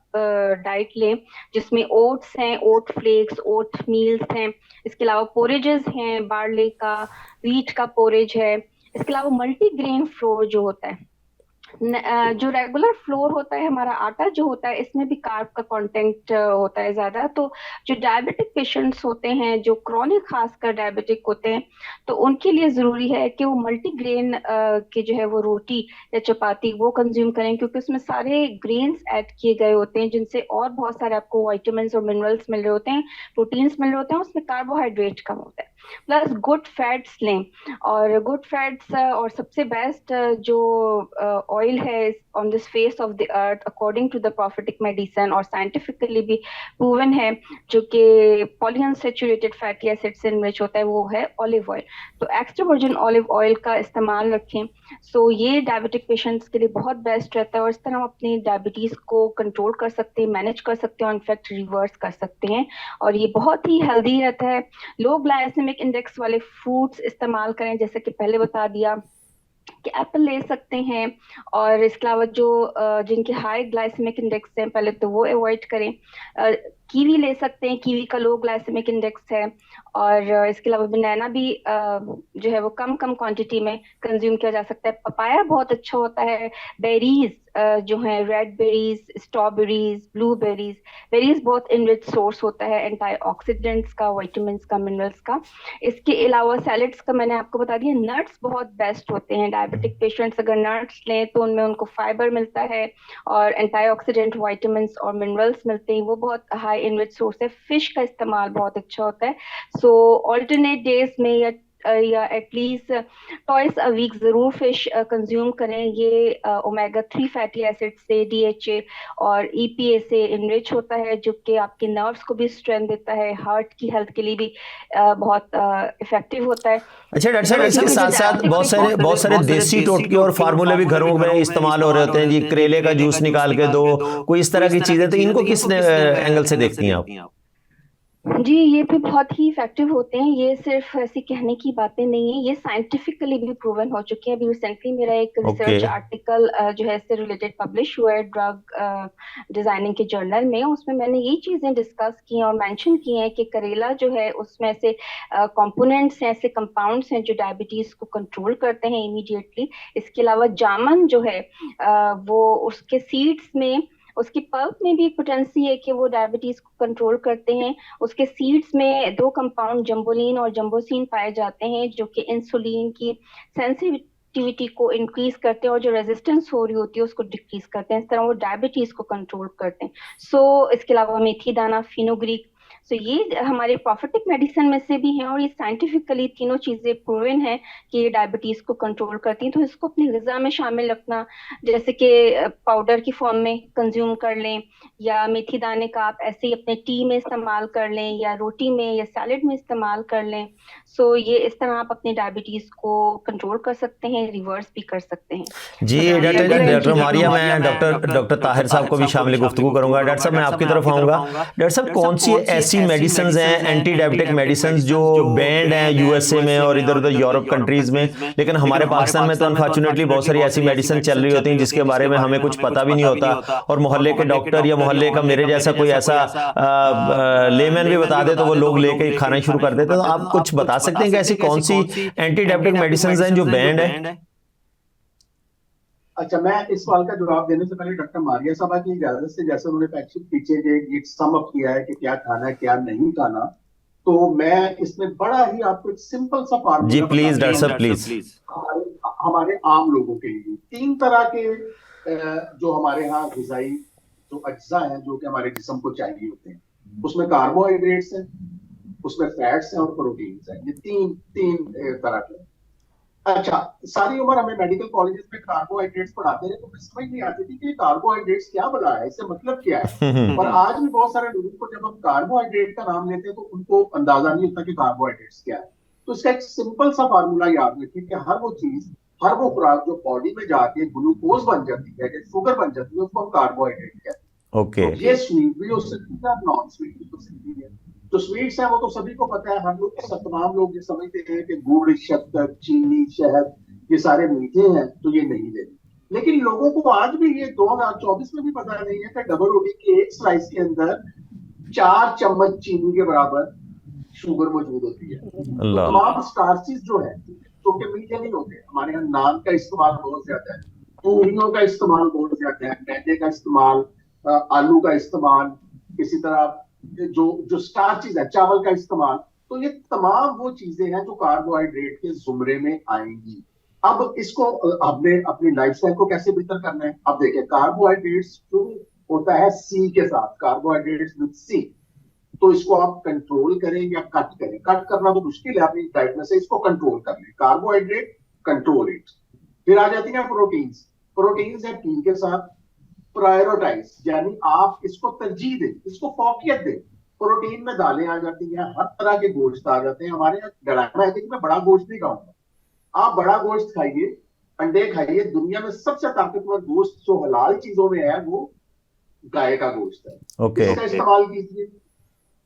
डाइट लें, जिसमें ओट्स हैं, ओट फ्लेक्स, ओट मील्स हैं। इसके अलावा पोरेजेस हैं, बार्ले का, व्हीट का पोरेज है। इसके अलावा मल्टीग्रेन फ्लोर जो होता है, जो रेगुलर फ्लोर होता है हमारा आटा जो होता है, इसमें भी कार्ब का कंटेंट होता है ज्यादा। तो जो डायबिटिक पेशेंट्स होते हैं, जो क्रॉनिक खासकर डायबिटिक होते हैं, तो उनके लिए जरूरी है कि वो मल्टीग्रेन के जो है वो रोटी या चपाती वो कंज्यूम करें, क्योंकि उसमें सारे ग्रेन्स ऐड किए गए होते हैं, जिनसे और बहुत सारे आपको विटामिन और मिनरल्स मिल रहे होते हैं, प्रोटीन्स मिल रहे होते हैं, उसमें कार्बोहाइड्रेट कम होता है। प्लस गुड फैट्स लें, और गुड फैट्स और सबसे बेस्ट जो ऑयल है on this face of the earth according to the prophetic medicine और साइंटिफिकली भी प्रूवन है, जो कि पॉलीअनसैचुरेटेड फैटी एसिड से इनरिच होता है, वो है ऑलिव ऑयल। तो एक्स्ट्रा वर्जिन ऑलिव ऑयल का इस्तेमाल रखें। सो ये डायबिटिक पेशेंट्स के लिए बहुत बेस्ट रहता है, और इस तरह हम अपनी डायबिटीज को कंट्रोल कर सकते हैं, मैनेज कर सकते हैं और इनफैक्ट रिवर्स कर सकते हैं। और ये बहुत ही हेल्दी रहता है। लो ग्लाइसेमिक इंडेक्स वाले फ्रूट्स इस्तेमाल करें, जैसे कि पहले बता दिया, कि एप्पल ले सकते हैं, और इसके अलावा जो जिनके हाई ग्लाइसेमिक इंडेक्स हैं पहले तो वो अवॉइड करें। कीवी ले सकते हैं, कीवी का लो ग्लाइसेमिक इंडेक्स है। और इसके अलावा बनाना भी जो है वो कम कम क्वांटिटी में कंज्यूम किया जा सकता है। पपाया बहुत अच्छा होता है। बेरीज जो है, red berries, strawberries, blueberries, berries बहुत इनरिच सोर्स होता है एंटीऑक्सीडेंट्स का, विटामिन्स का, मिनरल्स का। इसके अलावा सैलेड्स का मैंने आपको बता दिया। नट्स बहुत बेस्ट होते हैं। डायबिटिक पेशेंट्स अगर नट्स लें तो उनमें उनको फाइबर मिलता है और एंटीऑक्सीडेंट, विटामिन्स और मिनरल्स मिलते हैं। वो बहुत हाई इनरिच सोर्स है। फिश का इस्तेमाल बहुत अच्छा होता है। सो ऑल्टरनेट डेज में या एटलीस्ट ट्वाइस अ वीक जरूर फिश कंज्यूम करें। ये ओमेगा 3 फैटी एसिड से, डीएचए और ईपीए से इनरिच होता है, जो कि आपके नर्व्स को भी स्ट्रेंथ देता है, हार्ट की हेल्थ के लिए भी बहुत इफेक्टिव होता है। अच्छा डॉक्टर साहब, इसके साथ साथ बहुत सारे देसी टोटके और फार्मूले भी घरों में इस्तेमाल हो रहे होते हैं जी। करेले का जूस निकाल के दो, कोई इस तरह की चीजें, तो इनको किस एंगल से देखती हैं आप? जी, ये भी बहुत ही इफेक्टिव होते हैं। ये सिर्फ ऐसी कहने की बातें नहीं है, ये साइंटिफिकली भी प्रूवन हो चुके हैं। अभी रिसेंटली मेरा एक ओके। रिसर्च आर्टिकल जो है इससे रिलेटेड पब्लिश हुआ है ड्रग डिजाइनिंग के जर्नल में। उसमें मैंने ये चीजें डिस्कस की हैं और मेंशन की हैं कि करेला जो है उसमें ऐसे कंपोनेंट्स हैं, ऐसे कंपाउंड्स हैं जो डायबिटीज को कंट्रोल करते हैं इमीडिएटली। इसके अलावा जामन जो है वो उसके सीड्स में, उसकी पल्प में भी एक पोटेंसी है कि वो डायबिटीज को कंट्रोल करते हैं। उसके सीड्स में दो कंपाउंड जम्बोलिन और जम्बोसिन पाए जाते हैं जो कि इंसुलिन की सेंसिटिविटी को इंक्रीज करते हैं और जो रेजिस्टेंस हो रही होती है उसको डिक्रीज करते हैं। इस तरह वो डायबिटीज को कंट्रोल करते हैं। इसके अलावा मेथी दाना, फिनोग्रीक, ये हमारे प्रोफिटिक मेडिसिन में से भी हैं और ये साइंटिफिकली तीनों चीजें प्रूवन है कि ये डायबिटीज को कंट्रोल करती हैं। तो इसको अपनी ग़िज़ा में शामिल रखना, जैसे कि पाउडर की फॉर्म में कंज्यूम कर लें, या मेथी दाने का आप ऐसे ही अपने टी में इस्तेमाल कर लें, या रोटी में या सैलेड में इस्तेमाल कर लें। ये इस तरह आप अपनी डायबिटीज को कंट्रोल कर सकते हैं, रिवर्स भी कर सकते हैं। जी डॉक्टर मारिया, मैं डॉक्टर ताहिर साहब को भी शामिल गुफ्तगू करूंगा। डॉक्टर साहब, मैं आपकी तरफ आऊँगा। डॉक्टर साहब, कौन सी ऐसी मेडिसिन हैं, एंटी डायबिटिक मेडिसिन, जो बैंड हैं यूएसए में और इधर उधर यूरोप कंट्रीज में, लेकिन हमारे पाकिस्तान में तो अनफॉर्चुनेटली बहुत सारी ऐसी मेडिसिन चल रही होती हैं जिसके बारे में हमें कुछ पता भी नहीं होता, और मोहल्ले के डॉक्टर या मोहल्ले का मेरे जैसा कोई ऐसा लेमैन भी बता दे तो वो लोग लेके खाना शुरू कर देते। तो आप कुछ बता सकते हैं कि ऐसी कौन सी एंटी डायबिटिक मेडिसिन हैं जो बैंड है? अच्छा, मैं इस सवाल का जवाब देने से पहले डॉक्टर मारिया साहब की इजाजत से, जैसे उन्होंने पीछे ये सम अप किया है कि क्या खाना है क्या नहीं खाना, तो मैं इसमें बड़ा ही आपको एक सिंपल सा फार्मूला जी प्लीज डॉक्टर साहब प्लीज। हमारे आम लोगों के लिए 3 तरह के जो हमारे यहाँ ग़िज़ाई जो अज्जा हैं जो कि हमारे जिस्म को चाहिए होते हैं, उसमें कार्बोहाइड्रेट्स हैं, उसमें फैट्स हैं और प्रोटीन्स हैं। ये तीन तरह के। अच्छा, सारी उम्र हमें मेडिकल कॉलेजेस में कार्बोहाइड्रेट्स पढ़ाते रहे तो मुझे समझ नहीं आती थी कि कार्बोहाइड्रेट्स क्या बला है, इससे मतलब क्या है। और आज भी बहुत सारे लोगों को जब हम कार्बोहाइड्रेट का नाम लेते हैं तो उनको अंदाजा नहीं होता कि कार्बोहाइड्रेट्स क्या है। तो इसका एक सिंपल सा फार्मूला याद रखिए कि हर वो चीज, हर वो खुराक जो बॉडी में जाके ग्लूकोज बन जाती है, शुगर बन जाती है, उसको हम कार्बोहाइड्रेट कहते हैं। ओके। ये स्वीट भी हो सकती है, नॉन स्वीट भी हो सकती है। जो स्वीट्स है वो तो सभी को पता है, हम लोग तमाम लोग ये समझते हैं कि गुड़, शक्कर, चीनी, शहद ये सारे मीठे हैं तो ये नहीं देते। लेकिन लोगों को आज भी ये 2024 में भी पता नहीं है कि डबल रोटी की एक स्लाइस के अंदर 4 चम्मच चीनी के बराबर शुगर मौजूद होती है। तो तमाम स्टार्चेस जो है जो कि मीठे नहीं होते। हमारे यहाँ नान का इस्तेमाल बहुत ज्यादा है, पूरियों का इस्तेमाल बहुत ज्यादा है, मैदे का इस्तेमाल, आलू का इस्तेमाल, इसी तरह जो स्टार्चेस है, चावल का इस्तेमाल। तो ये तमाम वो चीजें हैं जो कार्बोहाइड्रेट के जुमरे में आएंगी। अब इसको हमने अपनी लाइफस्टाइल को कैसे बेहतर करना है। अब देखिए, कार्बोहाइड्रेट्स शुरू होता है सी के साथ, कार्बोहाइड्रेट्स विद सी। तो इसको आप कंट्रोल करें या कट करें। कट करना तो मुश्किल है अपनी डाइट में से, इसको कंट्रोल कर लें। Carbohydrate control it. फिर आ जाती है प्रोटीन्स। प्रोटीन्स है पी के साथ, प्रायोरिटाइज, यानी आप इसको तरजीह दें, इसको फौकियत दें। प्रोटीन में दालें आ जाती हैं, हर तरह के गोश्त आ जाते हैं। हमारे यहाँ डराना है कि मैं बड़ा गोश्त नहीं खाऊंगा। आप बड़ा गोश्त खाइए, अंडे खाइए। दुनिया में सबसे ताकतवर गोश्त जो हलाल चीजों में है वो गाय का गोश्त है। ओके। इसका इस्तेमाल कीजिए।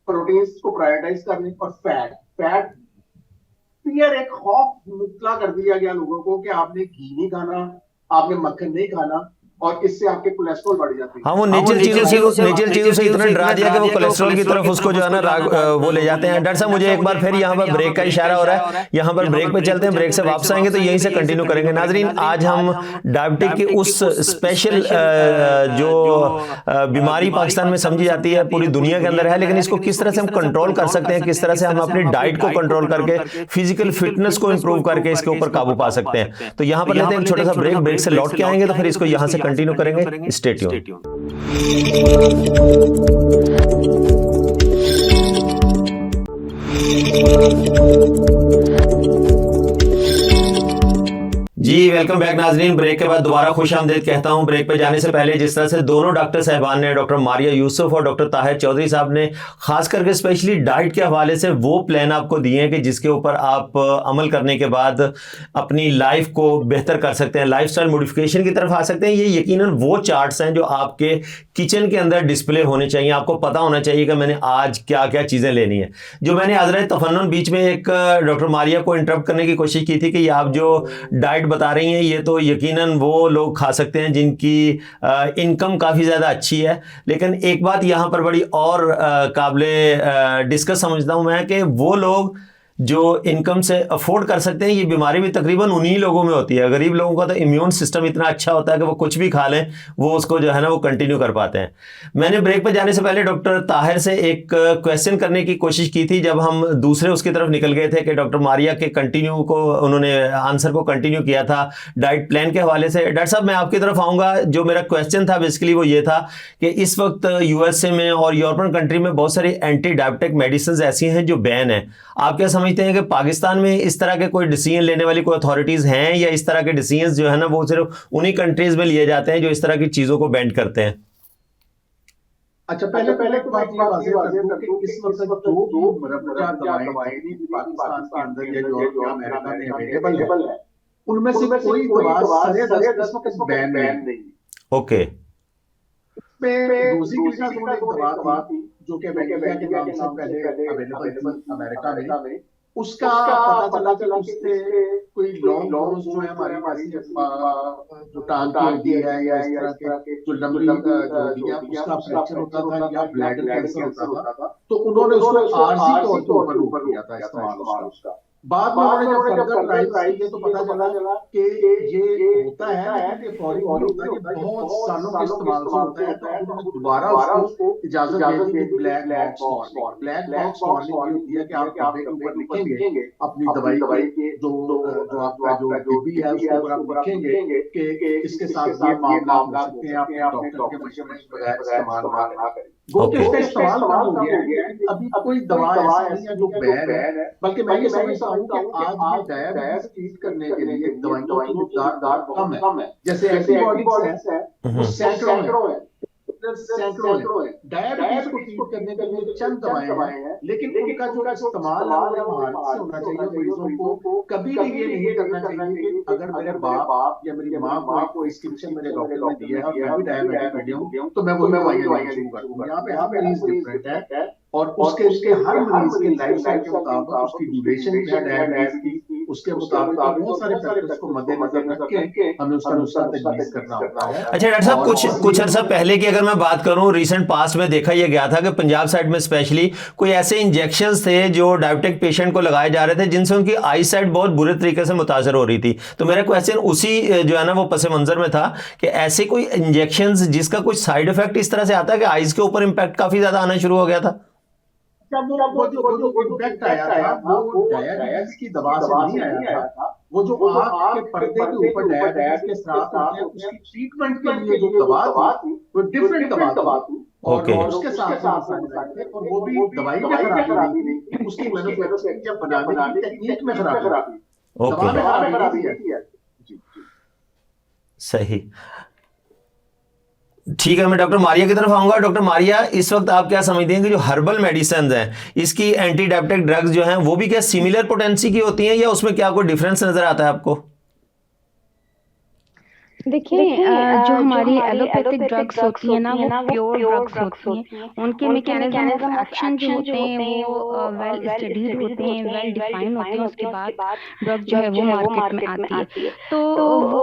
प्रोटीन्स को प्रायोरिटाइज कर लें। और फैट फियर, एक खौफ मुतला कर दिया गया लोगों को कि आपने घी नहीं खाना, आपने मक्खन नहीं खाना, और इससे आपके कोलेस्ट्रॉल बढ़ जाते हैं। हाँ, वो नेचुरल चीजों से इतना डरा दिया कि वो कोलेस्ट्रॉल की तरफ उसको जो है ना वो ले जाते हैं। डॉक्टर साहब, मुझे एक बार फिर यहाँ पर ब्रेक का इशारा हो रहा है, यहाँ पर ब्रेक पे चलते हैं, ब्रेक से वापस आएंगे तो यहीं से कंटिन्यू करेंगे। नाजरीन, आज हम डायबिटिक की उस स्पेशल जो बीमारी पाकिस्तान में समझी जाती है, पूरी दुनिया के अंदर है, लेकिन इसको किस तरह से हम कंट्रोल कर सकते हैं, किस तरह से हम अपनी डाइट को कंट्रोल करके फिजिकल फिटनेस को इंप्रूव करके इसके ऊपर काबू पा सकते हैं। तो यहाँ पर लेते हैं एक छोटा सा ब्रेक, ब्रेक से लौट के आएंगे तो फिर इसको यहाँ से कंटिन्यू करेंगे। Stay tuned. जी वेलकम बैक नाजरीन। ब्रेक के बाद दोबारा खुश आमदीद कहता हूं। ब्रेक पे जाने से पहले जिस तरह से दोनों डॉक्टर साहबान ने, डॉक्टर मारिया यूसुफ और डॉक्टर ताहिर चौधरी साहब ने खास करके स्पेशली डाइट के हवाले से वो प्लान आपको दिए हैं कि जिसके ऊपर आप अमल करने के बाद अपनी लाइफ को बेहतर कर सकते हैं, लाइफस्टाइल मॉडिफिकेशन की तरफ आ सकते हैं। ये यकीनन वो चार्ट्स हैं जो आपके किचन के अंदर डिस्प्ले होने चाहिए। आपको पता होना चाहिए कि मैंने आज क्या क्या चीज़ें लेनी है। जो मैंने हज़रत तफन्नुन बीच में एक डॉक्टर मारिया को इंटरप्ट करने की कोशिश की थी कि ये आप जो डाइट बता रही हैं ये तो यकीनन वो लोग खा सकते हैं जिनकी इनकम काफ़ी ज़्यादा अच्छी है, लेकिन एक बात यहाँ पर बड़ी और काबिले डिस्कस समझता हूँ मैं कि वो लोग जो इनकम से अफोर्ड कर सकते हैं, ये बीमारी भी तकरीबन उन्हीं लोगों में होती है। गरीब लोगों का तो इम्यून सिस्टम इतना अच्छा होता है कि वो कुछ भी खा लें, वो उसको जो है ना वो कंटिन्यू कर पाते हैं। मैंने ब्रेक पर जाने से पहले डॉक्टर ताहिर से एक क्वेश्चन करने की कोशिश की थी जब हम दूसरे उसकी तरफ निकल गए थे कि डॉक्टर मारिया के कंटिन्यू को उन्होंने आंसर को कंटिन्यू किया था डाइट प्लान के हवाले से। डॉक्टर साहब, मैं आपकी तरफ आऊँगा। जो मेरा क्वेश्चन था बेसिकली वो ये था कि इस वक्त USA में और यूरोपियन कंट्री में बहुत सारी एंटी डायबिटिक मेडिसिन ऐसी हैं जो बैन है। आप क्या समझते हैं कि पाकिस्तान में इस तरह के कोई डिसीजन लेने वाली कोई अथॉरिटीज हैं, या इस तरह के डिसीजन जो है ना वो सिर्फ उन्हीं कंट्रीज में लिए जाते हैं जो इस तरह की चीजों को बैन करते हैं? अच्छा, पहले तो बात ये वाज़ेह कर दूं कि इस वक्त जो मुरब्बा दवाएं पाकिस्तान के अंदर या यूरोप या अमेरिका में अवेलेबल है, उनमें से कोई दवा सरे बैन नहीं। ओके। दूसरी एक दवा थी जो कि अमेरिका के नाम से पहले अवेलेबल थी अमेरिका में, उसका पता चला कि उससे कोई लॉन्ग डोज जो है हमारी जो टांग की हड्डी है या इस तरह के जो लंबी हड्डी है उसका फ्रैक्चर होता था या ब्लैडर कैंसर होता था, तो उन्होंने उसको आरजी तौर पर ऊपर किया था इस्तेमाल उसका। बाद में उन्होंने जब फर्दर ट्राइल्स किए तो पता चला कि ये होता है लेकिन ये फौरी नहीं होता, ये बहुत सालों के इस्तेमाल से होता है। तो उन्होंने दोबारा उसको इजाजत दे दी कि ब्लैक बॉक्स वार्निंग ये होती है कि आप डब्बे के ऊपर लिखेंगे अपनी दवाई के जो आपका जो डिब्बी है उसके ऊपर आप लिखेंगे कि इसके साथ ये मामला हो सकते हैं, आप डॉक्टर के मशवरे के बगैर इस्तेमाल ना करें। वो तो इसका इस्तेमाल कम हो गया है, अभी कोई दवा ऐसी नहीं है जो बैन है, बल्कि मैं ये समझता हूँ कि आज डायबिटीज ट्रीट करने के लिए दवाइयों की मिकदार कम है। जैसे एंटीबायोटिक्स है वो सैकड़ों है, डायबिटीज को ट्रीट करने के लिए चंद दवाएं हैं, लेकिन उनका जो इस्तेमाल है वो महारत से होना चाहिए। मरीजों को कभी भी ये नहीं करना चाहिए कि अगर मेरे बाप या मेरी माँ को प्रिस्क्रिप्शन मेरे डॉक्टर ने दिया है और मैं भी डायबिटिक हूँ तो मैं वो दवाइयां शुरू कर दूंगा। यहाँ पे हर मरीज डिफरेंट है और उसके हर मरीज के लाइफस्टाइल के मुताबिक उसकी ड्यूरेशन है डायबिटीज की, उसके मुताबिक बहुत सारे फैक्टर्स को मद्देनजर रख के हमें उसका नुस्खा तजवीज़ करना होता है। अच्छा डॉक्टर साहब, कुछ अर्सा पहले की अगर मैं बात करूं, रिसेंट पास्ट में देखा यह गया था कि पंजाब साइड में स्पेशली कोई ऐसे इंजेक्शंस थे जो डायबिटिक पेशेंट को लगाए जा रहे थे जिनसे उनकी आई साइट बहुत बुरे तरीके से मुतासर हो रही थी। तो मेरा क्वेश्चन उसी जो है ना वो पस मंजर में था कि ऐसे कोई इंजेक्शंस जिसका कुछ साइड इफेक्ट इस तरह से आता है कि आईज के ऊपर इम्पैक्ट काफी ज्यादा आना शुरू हो गया था। जब वो इम्पैक्ट आया था वो डायबिटीज की दवा से नहीं आया था, वो जो आँख के पर्दे के ऊपर डायबिटीज के साथ होते हैं उसकी ट्रीटमेंट के लिए जो दवा थी वो डिफरेंट दवा थी और उसके साथ और वो भी दवाई में खराबी नहीं, उसकी मैन्युफैक्चरिंग या बनाने की टेक्निक में खराबी, दवा में खराबी नहीं है। सही, ठीक है। मैं डॉक्टर मारिया की तरफ आऊंगा। डॉक्टर मारिया, इस वक्त आप क्या समझते हैं कि जो हर्बल मेडिसिन हैं इसकी एंटी डायबिटिक ड्रग्स जो हैं वो भी क्या सिमिलर पोटेंसी की होती हैं या उसमें क्या कोई डिफरेंस नजर आता है आपको? देखिए जो हमारी एलोपैथिक ड्रग्स होती है ना वो प्योर ड्रग्स होती हैं, उनके मैकेनिज्म ऑफ एक्शन जो होते हैं वो वेल स्टडीड होते हैं, वेल डिफाइन होते हैं, उसके बाद ड्रग जो है वो मार्केट में आती है। तो वो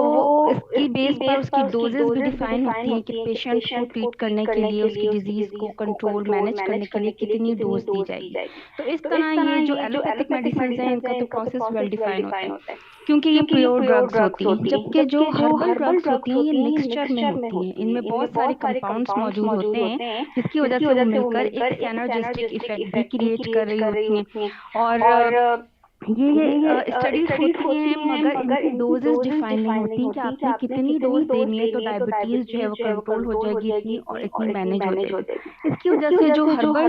इसकी बेस पर उसकी डोजेज भी डिफाइन होती हैं कि पेशेंट को ट्रीट करने के लिए, उसकी डिजीज को कंट्रोल मैनेज करने के लिए कितनी डोज दी जाएगी। तो इस तरह ये जो एलोपैथिक मेडिसिन है इनका तो प्रोसेस वेल डिफाइन होता है, क्योंकि ये प्योर ड्रग्स होती हैं। जबकि जो हर्बल ड्रग्स होती हैं ये मिक्सचर में होती हैं, इनमें बहुत सारे कंपाउंड्स मौजूद होते हैं जिसकी वजह से वो मिलकर एक सिनर्जिस्टिक इफेक्ट भी क्रिएट कर रही होती हैं। और ये स्टडीज होती हैं मगर इनकी डोजेस डिफाइन नहीं होती कि आपने कितनी डोज देनी है तो डायबिटीज जो है वो कंट्रोल हो जाएगी इतनी और इतनी मैनेज हो जाएगी। इसकी वजह से जो हर्बल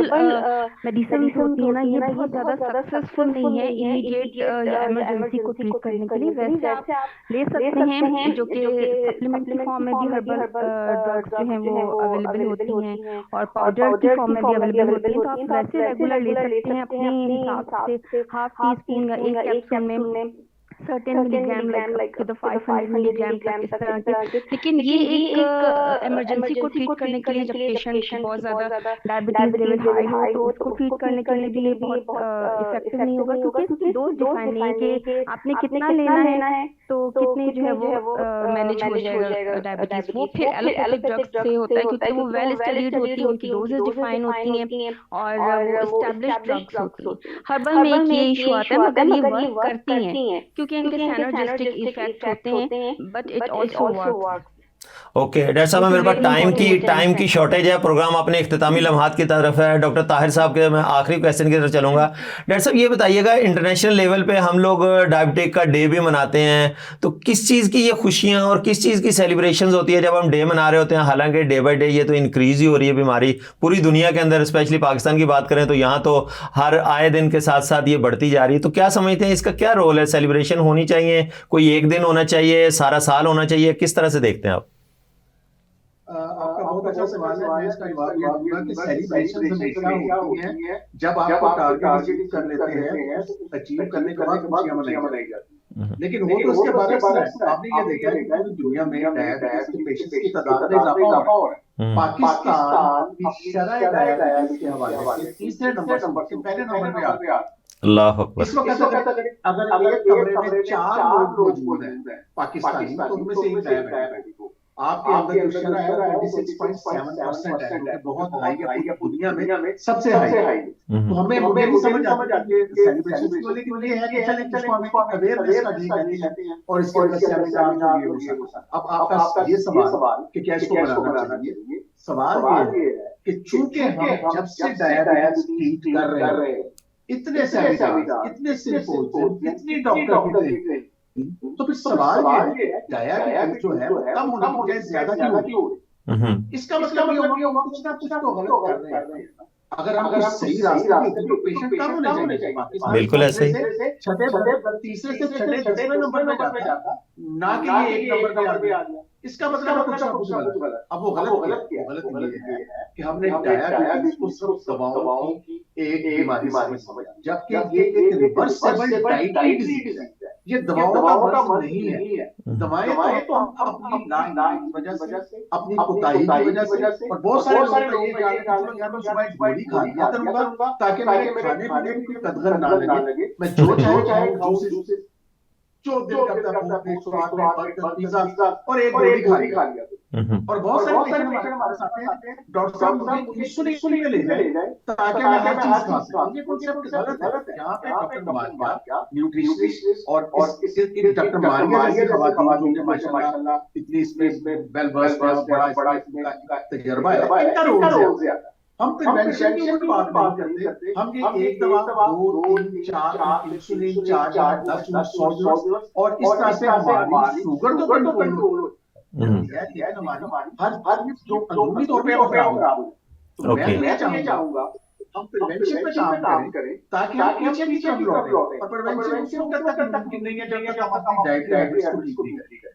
मेडिसिन होती है ना ये बहुत ज्यादा सक्सेसफुल नहीं है इमीडिएट इमरजेंसी को ट्रीट करने के लिए। वैसे आप ले सकते हैं जो कि सप्लीमेंट्री फॉर्म में भी हर्बल ड्रग्स जो हैं वो अवेलेबल होती हैं और पाउडर की फॉर्म में भी अवेलेबल होती हैं। तो आप वैसे रेगुलर ले सकते हैं अपने हिसाब से हाफ टी स्पून या एक कैप्सूल में certain milligram like the 500 milligram तक इस तरह के। लेकिन ये एक इमरजेंसी को ट्रीट करने के लिए जब पेशेंट की बहुत ज्यादा डायबिटीज लेवल हाई हो तो उसको ट्रीट करने के लिए भी ये बहुत इफेक्टिव नहीं होगा, क्योंकि इसकी डोज डिफाइन नहीं है कि आपने कितना लेना है तो कितने जो है वो मैनेज हो जाएगा डायबिटीज। वो फिर एलोपैथिक ड्रग्स से होता है क्योंकि वो वेल स्टडीड होती है, उनकी डोजेज डिफाइन होती हैं और वो एस्टैब्लिश्ड ड्रग्स होती हैं। हर्बल में एक ये इशू आता है मगर ये वर्क करती हैं क्योंकि इनके सिनर्जिस्टिक इफेक्ट होते हैं, but it also works. Okay doctor साहब, मेरे पास टाइम की शॉर्टेज है, प्रोग्राम अपने इख्तितामी लम्हात की तरफ है। डॉक्टर ताहिर साहब के मैं आखिरी क्वेश्चन की तरफ चलूँगा। डॉक्टर साहब ये बताइएगा, इंटरनेशनल लेवल पे हम लोग डायबिटिक का डे भी मनाते हैं, तो किस चीज़ की ये खुशियाँ और किस चीज़ की सेलिब्रेशंस होती है जब हम डे मना रहे होते हैं? हालांकि डे बाई डे ये तो इंक्रीज़ ही हो रही है बीमारी पूरी दुनिया के अंदर, स्पेशली पाकिस्तान की बात करें तो यहाँ तो हर आए दिन के साथ साथ ये बढ़ती जा रही है। तो क्या समझते हैं इसका क्या रोल है? सेलिब्रेशन होनी चाहिए, कोई एक दिन होना चाहिए, सारा साल होना चाहिए, किस तरह से देखते हैं आप? आपका बहुत अच्छा सवाल है। मैं इसका जवाब ये दूंगा कि सेलिब्रेशन हमेशा होती है जब आप टारगेट अचीव कर लेते हैं, अचीव करने के बाद खुशियां मनाई जाती हैं। लेकिन वो तो उसके बरक्स है। आपने ये देखा है कि पूरी दुनिया में डायबिटीज के पेशेंट्स की तादाद में इजाफा हो रहा है। पाकिस्तान की शरह डायबिटीज के हवाले से तीसरे नंबर से पहले नंबर पे आता है। अल्लाह अकबर। इस वक्त अगर एक कमरे में 4 लोग मौजूद हैं पाकिस्तानी तो उनमें से एक डायबिटिक है। आपके अंदर जो शरह है 26.7% है, जो बहुत हाई है, दुनिया में सबसे हाई है। तो हमें मुझे नहीं समझ आती है सेलिब्रेशन को, लेकिन ये है कि चलें इसको हमें अवेयरनेस का डे कहते हैं और इसके अंदर सेमिनार जो ये हो सकता। अब आपका ये सवाल कि क्या इसको बनाना चाहिए, सवाल ये है कि चूंकि हम जब से डायबिटीज ट्रीट कर रहे हैं, इतने सेमिनार, इतने सिम्पोजियम, इतने डॉक्टर की, तो फिर सवाल ये है डायबिटीज जो है वो कम होने की ज्यादा क्यों हो रही? इसका मतलब ये होगा कुछ ना कुछ तो गलत कर रहे हैं। अगर हम कुछ सही रास्ते पे तो पेशेंट कम होने चाहिए। बिल्कुल ऐसे ही तीसरे से छठे 10वें नंबर पे जाता, ना कि ये एक नंबर पे आ गया। इसका मतलब कुछ ना कुछ गलत। अब वो गलत क्या है? गलत ये है कि हमने डायबिटीज को सिर्फ दवाओं की एक बीमारी समझा, जबकि ये एक रिवर्सिबल डाइटरी डिजीज है। ये दवाओं का मर्ज नहीं है। दवाएं तो हम अपनी लापरवाही की वजह से, अपनी कोताही की वजह से, और बहुत सारे लोग ये कहते हैं मैं सुबह गोली खा लिया करूंगा ताकि मेरे खाने पीने में कोई कदर ना लगे, मैं जो चाहे खाऊं, जो दिल करता है स्वाद में बर्गर, पिज्जा और एक गोली खा लिया। और बहुत सारे पेशेंट हमारे साथ हैं, डॉक्टर साहब मुझे इंसुलिन पे ले जाए ताकि मैं हर चीज खा सकूं। ये कांसेप्ट गलत है। यहाँ पे डॉक्टर मारिया न्यूट्रिशनिस्ट और डॉक्टर मारिया जैसे खवातीन जो माशाल्लाह इतनी इसमें वेल वर्स्ड है, बड़ा तजुर्बा है, इनका रोल ज्यादा। हम प्रिवेंशन की कोई बात नहीं करते। हम ये एक दवा 2 3 4 इंसुलिन 4 10 100 और इस तरह से हमारी शुगर तो कंट्रोल हो हर जो कानूनी तौर पे खराब हो। तो मैं चाहूंगा हम प्रिवेंशन पे काम करें ताकि हम पीछे हम लौटें। और प्रिवेंशन उसको तक नहीं है जब तक हम अपनी डाइट हैबिट्स को ठीक करें।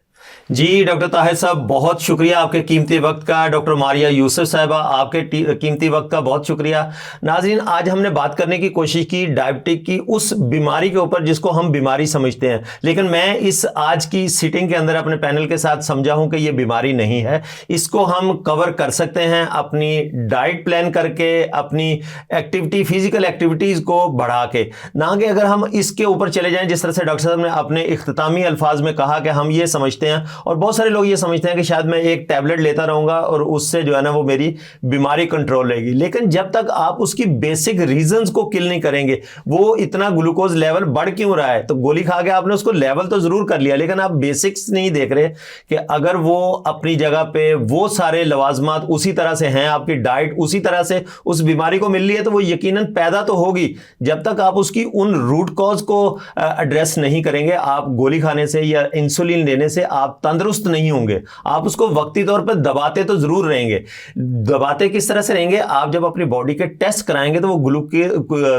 जी डॉक्टर ताहिर साहब, बहुत शुक्रिया आपके कीमती वक्त का। डॉक्टर मारिया यूसुफ साहिबा, आपके कीमती वक्त का बहुत शुक्रिया। नाज़रीन, आज हमने बात करने की कोशिश की डायबिटिक की उस बीमारी के ऊपर जिसको हम बीमारी समझते हैं, लेकिन मैं इस आज की सीटिंग के अंदर अपने पैनल के साथ समझा हूं कि ये बीमारी नहीं है। इसको हम कवर कर सकते हैं अपनी डाइट प्लान करके, अपनी एक्टिविटी, फिजिकल एक्टिविटीज़ को बढ़ा के, ना कि अगर हम इसके ऊपर चले जाएं जिस तरह से डॉक्टर साहब ने अपने इख्तितामी अल्फाज में कहा कि हम ये समझते हैं, और बहुत सारे लोग ये समझते हैं कि शायद मैं एक टैबलेट लेता रहूंगा और उससे जो है ना वो मेरी बीमारी कंट्रोल रहेगी। लेकिन जब तक आप उसकी बेसिक रीजंस को किल नहीं करेंगे, वो इतना ग्लूकोज लेवल बढ़ क्यों रहा है, तो गोली खा के आपने उसको लेवल तो जरूर कर लिया, लेकिन आप बेसिक्स नहीं देख रहे कि अगर वो अपनी जगह पे वो सारे लवाजमात उसी तरह से हैं, आपकी डाइट उसी तरह से उस बीमारी को मिल रही है, तो वो यकीनन पैदा तो होगी। जब तक आप उसकी उन रूट कॉज को एड्रेस नहीं करेंगे, आप गोली खाने से या इंसुलिन लेने से आप तंदुरुस्त नहीं होंगे। आप उसको वक्ती तौर पर दबाते तो जरूर रहेंगे। दबाते किस तरह से रहेंगे, आप जब अपनी बॉडी के टेस्ट कराएंगे तो वो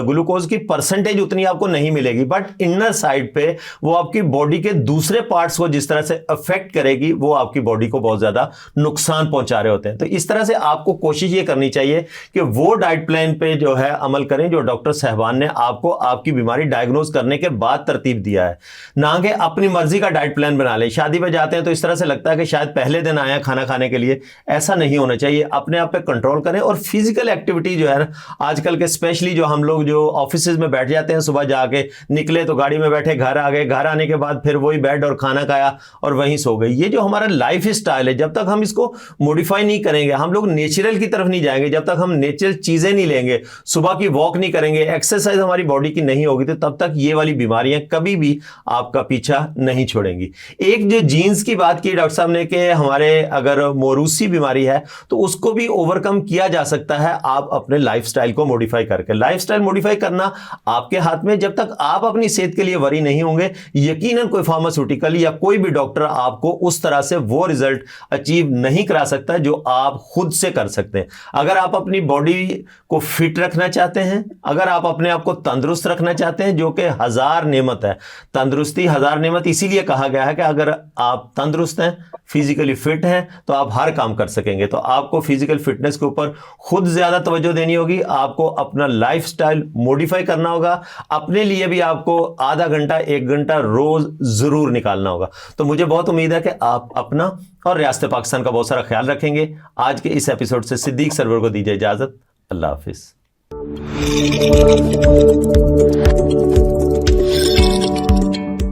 ग्लूकोज की परसेंटेज उतनी आपको नहीं मिलेगी, बट इनर साइड पे वो आपकी बॉडी के दूसरे पार्ट्स को जिस तरह से अफेक्ट करेगी, वो आपकी बॉडी को बहुत ज्यादा नुकसान पहुंचा रहे होते हैं। तो इस तरह से आपको कोशिश ये करनी चाहिए कि वो डाइट प्लान पे जो है अमल करें जो डॉक्टर साहबान ने आपको आपकी बीमारी डायग्नोज करने के बाद तरतीब दिया है, ना कि अपनी मर्जी का डाइट प्लान बना ले। शादी पे जाते हैं तो इस तरह से लगता है कि शायद पहले दिन आया खाना खाने के लिए, ऐसा नहीं होना चाहिए। अपने आप पे कंट्रोल करें और फिजिकल एक्टिविटी जो है ना, आजकल के स्पेशली जो हम लोग जो ऑफिस में बैठ जाते हैं, सुबह जाके निकले तो गाड़ी में बैठे, घर आ गए, घर आने के बाद फिर वही बेड और खाना खाया और वहीं सो गए। ये जो हमारा लाइफ स्टाइल है, जब तक हम इसको मॉडिफाई नहीं करेंगे, हम लोग नेचुरल की तरफ नहीं जाएंगे, जब तक हम नेचुरल चीजें नहीं लेंगे, सुबह की वॉक नहीं करेंगे, एक्सरसाइज हमारी बॉडी की नहीं होगी, तो तब तक ये वाली बीमारियां कभी भी आपका पीछा नहीं छोड़ेंगी। एक जो जीन्स की बात की डॉक्टर साहब ने कि हमारे अगर मोरूसी बीमारी है तो उसको भी ओवरकम किया जा सकता है आप अपने लाइफस्टाइल को मॉडिफाई करके। लाइफस्टाइल मॉडिफाई करना आपके हाथ में। जब तक आप अपनी सेहत के लिए वरी नहीं होंगे, यकीनन कोई फार्मास्यूटिकल या कोई भी डॉक्टर आपको उस तरह से वो रिजल्ट अचीव नहीं करा सकता जो आप खुद से कर सकते हैं। अगर आप अपनी बॉडी को फिट रखना चाहते हैं, अगर आप अपने आप को तंदुरुस्त रखना चाहते हैं, जो कि हजार नेमत है, तंदुरुस्ती हजार नेमत इसीलिए कहा गया है कि अगर आप तंदुरुस्त हैं, फिजिकली फिट हैं, तो आप हर काम कर सकेंगे। तो आपको फिजिकल फिटनेस के ऊपर खुद ज्यादा तवज्जो देनी होगी, आपको अपना लाइफस्टाइल मॉडिफाई करना होगा, अपने लिए भी आपको आधा घंटा 1 घंटा रोज जरूर निकालना होगा। तो मुझे बहुत उम्मीद है कि आप अपना और रियासत पाकिस्तान का बहुत सारा ख्याल रखेंगे। आज के इस एपिसोड से सिद्दीक सरवर को दीजिए इजाजत। अल्लाह हाफिज।